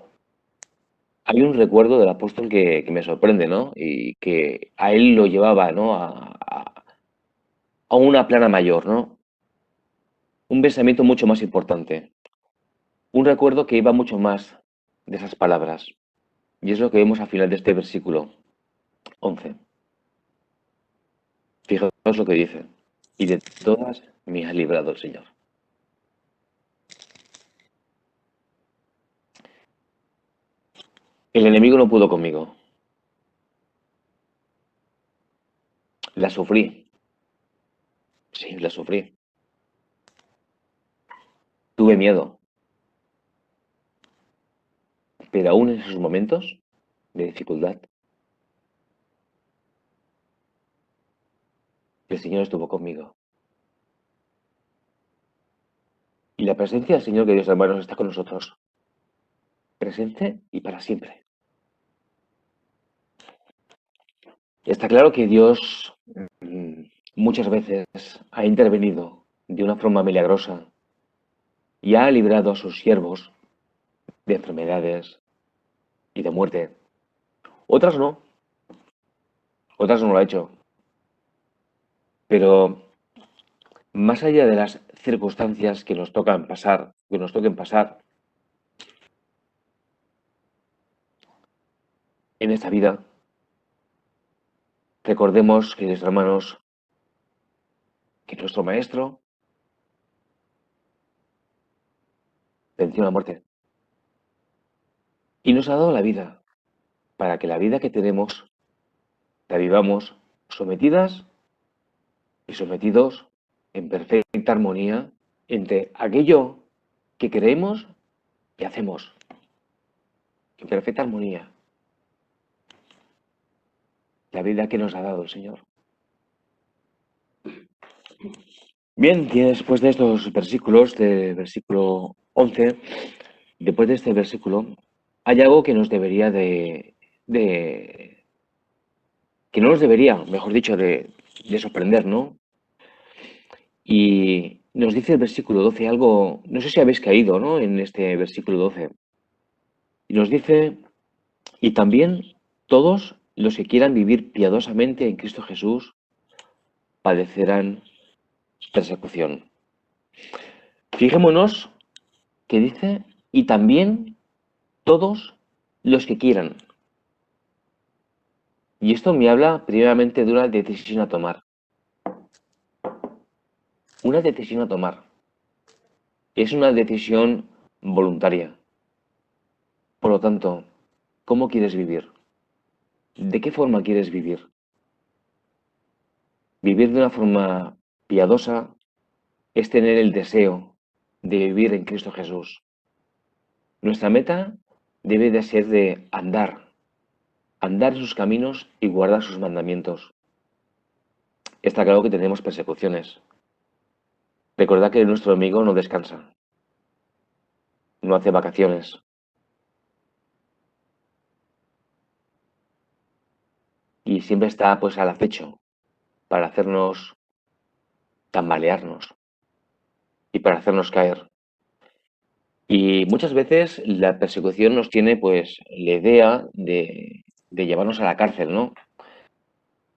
hay un recuerdo del apóstol que me sorprende, ¿no? Y que a él lo llevaba, ¿no? A una plana mayor, ¿no? Un pensamiento mucho más importante. Un recuerdo que iba mucho más de esas palabras. Y es lo que vemos al final de este versículo 11. Fijaos lo que dice. Y de todas me ha librado el Señor. El enemigo no pudo conmigo. La sufrí. Sí, la sufrí. Tuve miedo. Pero aún en esos momentos de dificultad, el Señor estuvo conmigo. Y la presencia del Señor, queridos hermanos, está con nosotros. Presente y para siempre. Está claro que Dios muchas veces ha intervenido de una forma milagrosa y ha librado a sus siervos de enfermedades y de muerte. Otras no. Otras no lo ha hecho. Pero más allá de las circunstancias que nos toquen pasar, en esta vida, recordemos, queridos hermanos, que nuestro Maestro venció la muerte y nos ha dado la vida para que la vida que tenemos la vivamos sometidas y sometidos en perfecta armonía entre aquello que creemos y hacemos. En perfecta armonía. La vida que nos ha dado el Señor. Bien, y después de estos versículos, del versículo 11, después de este versículo, hay algo que nos debería que no nos debería, mejor dicho, de sorprender, ¿no? Y nos dice el versículo 12 algo, no sé si habéis caído, ¿no? En este versículo 12. Y nos dice, y también todos los que quieran vivir piadosamente en Cristo Jesús padecerán persecución. Fijémonos que dice, y también todos los que quieran. Y esto me habla primeramente de una decisión a tomar. Una decisión a tomar. Es una decisión voluntaria. Por lo tanto, ¿cómo quieres vivir? ¿De qué forma quieres vivir? Vivir de una forma piadosa es tener el deseo de vivir en Cristo Jesús. Nuestra meta debe de ser de andar en sus caminos y guardar sus mandamientos. Está claro que tenemos persecuciones. Recordad que nuestro enemigo no descansa, no hace vacaciones. Y siempre está pues al acecho para hacernos tambalearnos y para hacernos caer. Y muchas veces la persecución nos tiene pues la idea de llevarnos a la cárcel, ¿no?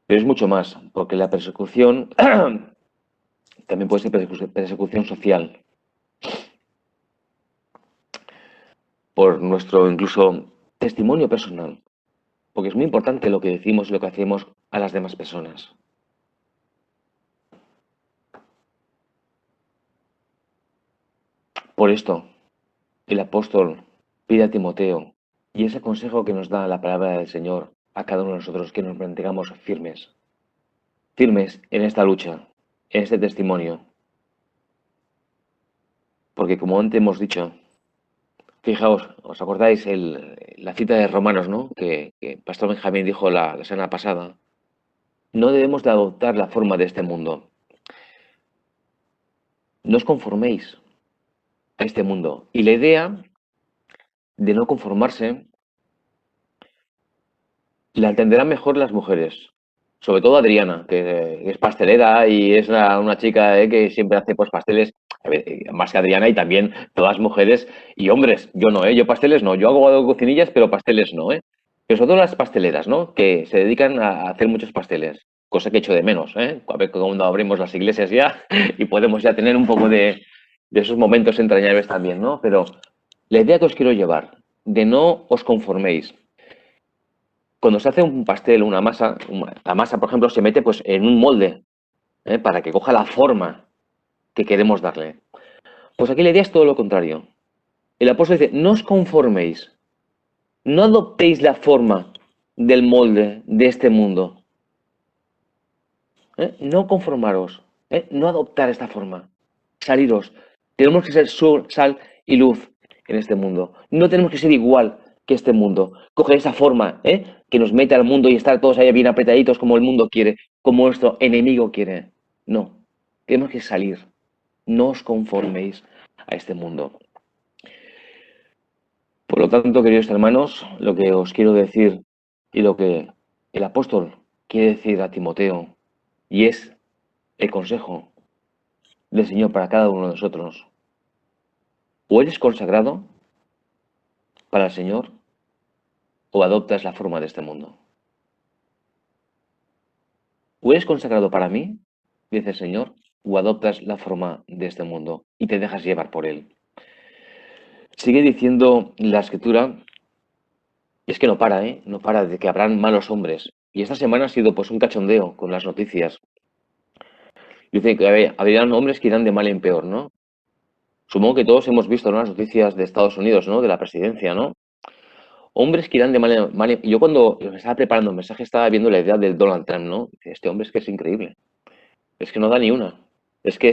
Pero es mucho más, porque la persecución también puede ser persecución social. Por nuestro incluso testimonio personal. Porque es muy importante lo que decimos y lo que hacemos a las demás personas. Por esto, el apóstol pide a Timoteo, y ese consejo que nos da la palabra del Señor a cada uno de nosotros, que nos mantengamos firmes. Firmes en esta lucha, en este testimonio. Porque como antes hemos dicho, fijaos, ¿os acordáis la cita de Romanos, ¿no? Que Pastor Benjamín dijo la semana pasada? No debemos de adoptar la forma de este mundo. No os conforméis a este mundo. Y la idea de no conformarse la entenderán mejor las mujeres. Sobre todo Adriana, que es pastelera y es una chica que siempre hace pues pasteles, a ver, más que Adriana, y también todas mujeres y hombres. Yo no, yo pasteles no, yo hago cocinillas, pero pasteles no, Pero sobre todo las pasteleras, ¿no? Que se dedican a hacer muchos pasteles, cosa que echo de menos, A ver cuando abrimos las iglesias ya y podemos ya tener un poco de esos momentos entrañables también, ¿no? Pero la idea que os quiero llevar, de no os conforméis. Cuando se hace un pastel, una masa, la masa, por ejemplo, se mete pues en un molde, para que coja la forma que queremos darle. Pues aquí la idea es todo lo contrario. El apóstol dice, no os conforméis, no adoptéis la forma del molde de este mundo. No conformaros, no adoptar esta forma. Saliros. Tenemos que ser sal y luz en este mundo. No tenemos que ser igual que este mundo. Coger esa forma que nos mete al mundo y estar todos ahí bien apretaditos como el mundo quiere, como nuestro enemigo quiere. No, tenemos que salir. No os conforméis a este mundo. Por lo tanto, queridos hermanos, lo que os quiero decir y lo que el apóstol quiere decir a Timoteo, y es el consejo del Señor para cada uno de nosotros. O eres consagrado para el Señor, o adoptas la forma de este mundo. O eres consagrado para mí, dice el Señor, o adoptas la forma de este mundo y te dejas llevar por él. Sigue diciendo la Escritura, y es que no para, no para, de que habrán malos hombres. Y esta semana ha sido pues un cachondeo con las noticias. Dice que habrían hombres que irán de mal en peor, ¿no? Supongo que todos hemos visto, ¿no?, las noticias de Estados Unidos, ¿no?, de la presidencia, ¿no? Hombres que irán de mal en... Yo cuando me estaba preparando el mensaje estaba viendo la idea del Donald Trump, ¿no? Dice, este hombre es que es increíble. Es que no da ni una. Es que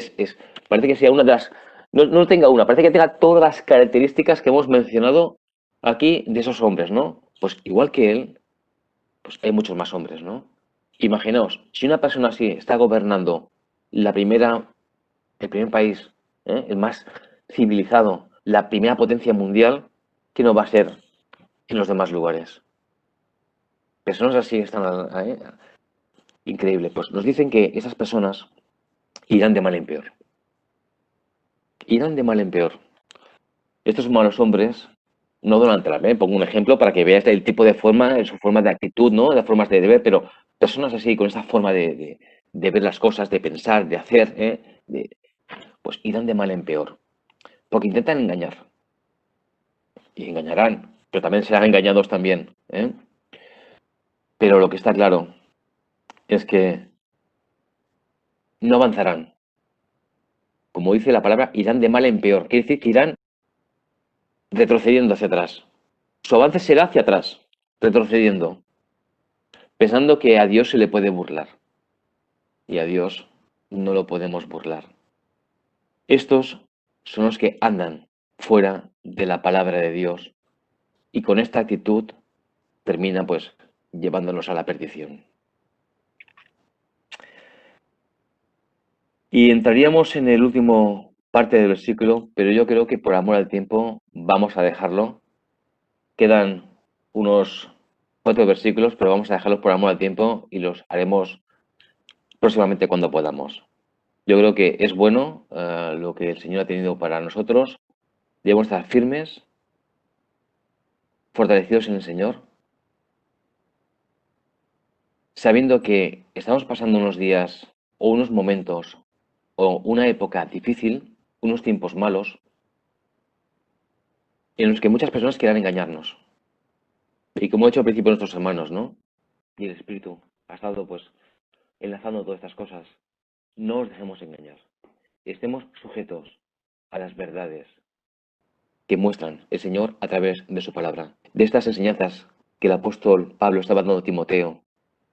parece que sea una de las... No tenga una, parece que tenga todas las características que hemos mencionado aquí de esos hombres, ¿no? Pues igual que él, pues hay muchos más hombres, ¿no? Imaginaos, si una persona así está gobernando el primer país, el más civilizado, la primera potencia mundial, ¿qué no va a ser en los demás lugares? Personas así están increíble. Pues nos dicen que esas personas irán de mal en peor. Irán de mal en peor. Estos malos hombres, no Donald Trump, pongo un ejemplo para que veáis el tipo de forma, su forma de actitud, ¿no?, de formas de ver, pero personas así, con esa forma de ver las cosas, de pensar, de hacer, pues irán de mal en peor. Porque intentan engañar. Y engañarán, pero también serán engañados también. Pero lo que está claro es que no avanzarán. Como dice la palabra, irán de mal en peor. Quiere decir que irán retrocediendo hacia atrás. Su avance será hacia atrás, retrocediendo, pensando que a Dios se le puede burlar. Y a Dios no lo podemos burlar. Estos son los que andan fuera de la palabra de Dios y con esta actitud termina pues llevándonos a la perdición. Y entraríamos en el último parte del versículo, pero yo creo que por amor al tiempo vamos a dejarlo. Quedan unos 4 versículos, pero vamos a dejarlos por amor al tiempo y los haremos próximamente cuando podamos. Yo creo que es bueno lo que el Señor ha tenido para nosotros. Debemos estar firmes, fortalecidos en el Señor, sabiendo que estamos pasando unos días o unos momentos o una época difícil, unos tiempos malos, en los que muchas personas quieran engañarnos. Y como he dicho al principio nuestros hermanos, ¿no? Y el Espíritu ha estado pues enlazando todas estas cosas. No os dejemos engañar. Estemos sujetos a las verdades que muestran el Señor a través de su palabra. De estas enseñanzas que el apóstol Pablo estaba dando a Timoteo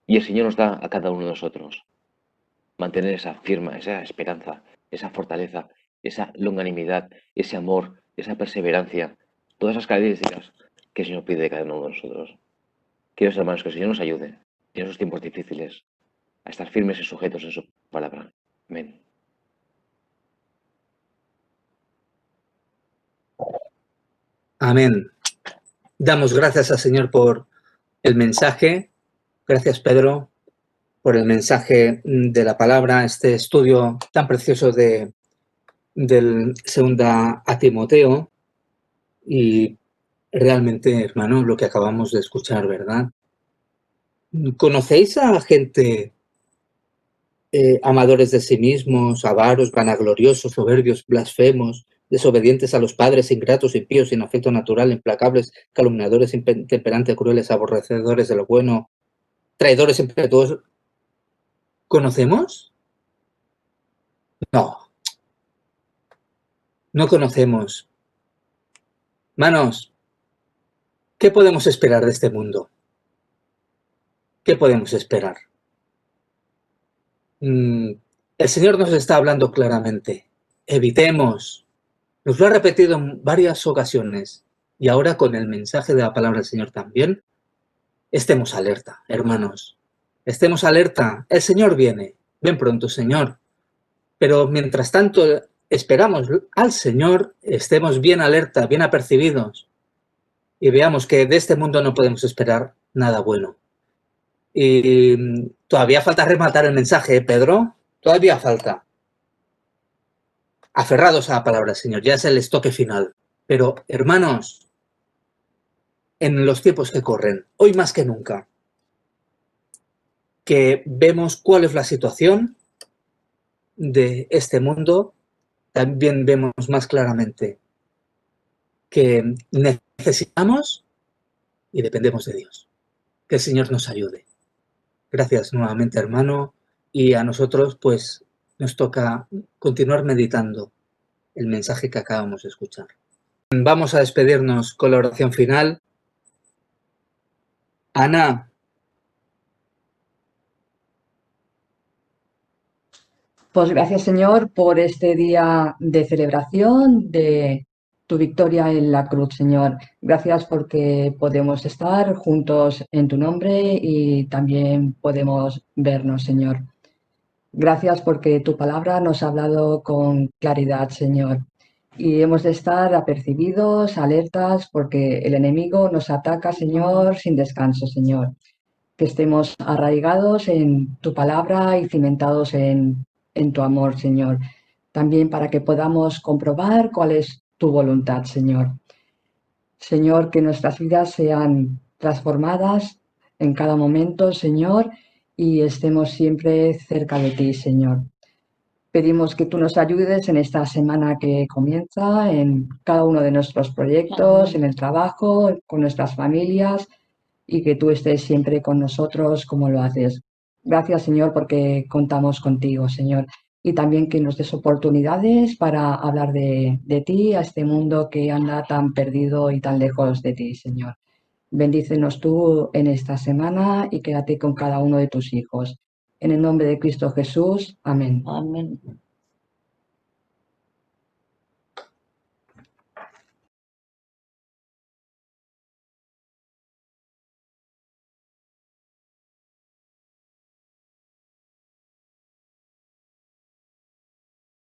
y el Señor nos da a cada uno de nosotros. Mantener esa firma, esa esperanza, esa fortaleza, esa longanimidad, ese amor, esa perseverancia, todas esas características que el Señor pide de cada uno de nosotros. Queridos hermanos, que el Señor nos ayude en esos tiempos difíciles a estar firmes y sujetos en su palabra. Amén. Amén. Damos gracias al Señor por el mensaje. Gracias, Pedro. por el mensaje de la palabra, este estudio tan precioso del segunda a Timoteo. Y realmente, hermanos, lo que acabamos de escuchar, ¿verdad? ¿Conocéis a gente amadores de sí mismos, avaros, vanagloriosos, soberbios, blasfemos, desobedientes a los padres, ingratos, impíos, sin afecto natural, implacables, calumniadores, intemperantes, crueles, aborrecedores de lo bueno, traidores, impetuosos? ¿Conocemos? No, no conocemos. Manos, ¿qué podemos esperar de este mundo? ¿Qué podemos esperar? El Señor nos está hablando claramente. Evitemos. Nos lo ha repetido en varias ocasiones. Y ahora con el mensaje de la palabra del Señor también. Estemos alerta, hermanos. Estemos alerta. El Señor viene. Ven pronto, Señor. Pero mientras tanto esperamos al Señor, estemos bien alerta, bien apercibidos. Y veamos que de este mundo no podemos esperar nada bueno. Y todavía falta rematar el mensaje, Pedro. Todavía falta. Aferrados a la palabra del Señor, ya es el estoque final. Pero, hermanos, en los tiempos que corren, hoy más que nunca, que vemos cuál es la situación de este mundo, también vemos más claramente que necesitamos y dependemos de Dios. Que el Señor nos ayude. Gracias nuevamente, hermano, y a nosotros, pues, nos toca continuar meditando el mensaje que acabamos de escuchar. Vamos a despedirnos con la oración final. Ana. Pues gracias, Señor, por este día de celebración de tu victoria en la cruz, Señor. Gracias porque podemos estar juntos en tu nombre y también podemos vernos, Señor. Gracias porque tu palabra nos ha hablado con claridad, Señor. Y hemos de estar apercibidos, alertas, porque el enemigo nos ataca, Señor, sin descanso, Señor. Que estemos arraigados en tu palabra y cimentados en tu amor, Señor. También para que podamos comprobar cuál es tu voluntad, Señor. Señor, que nuestras vidas sean transformadas en cada momento, Señor, y estemos siempre cerca de ti, Señor. Pedimos que tú nos ayudes en esta semana que comienza, en cada uno de nuestros proyectos, en el trabajo, con nuestras familias, y que tú estés siempre con nosotros como lo haces. Gracias, Señor, porque contamos contigo, Señor. Y también que nos des oportunidades para hablar de ti a este mundo que anda tan perdido y tan lejos de ti, Señor. Bendícenos tú en esta semana y quédate con cada uno de tus hijos. En el nombre de Cristo Jesús. Amén. Amén.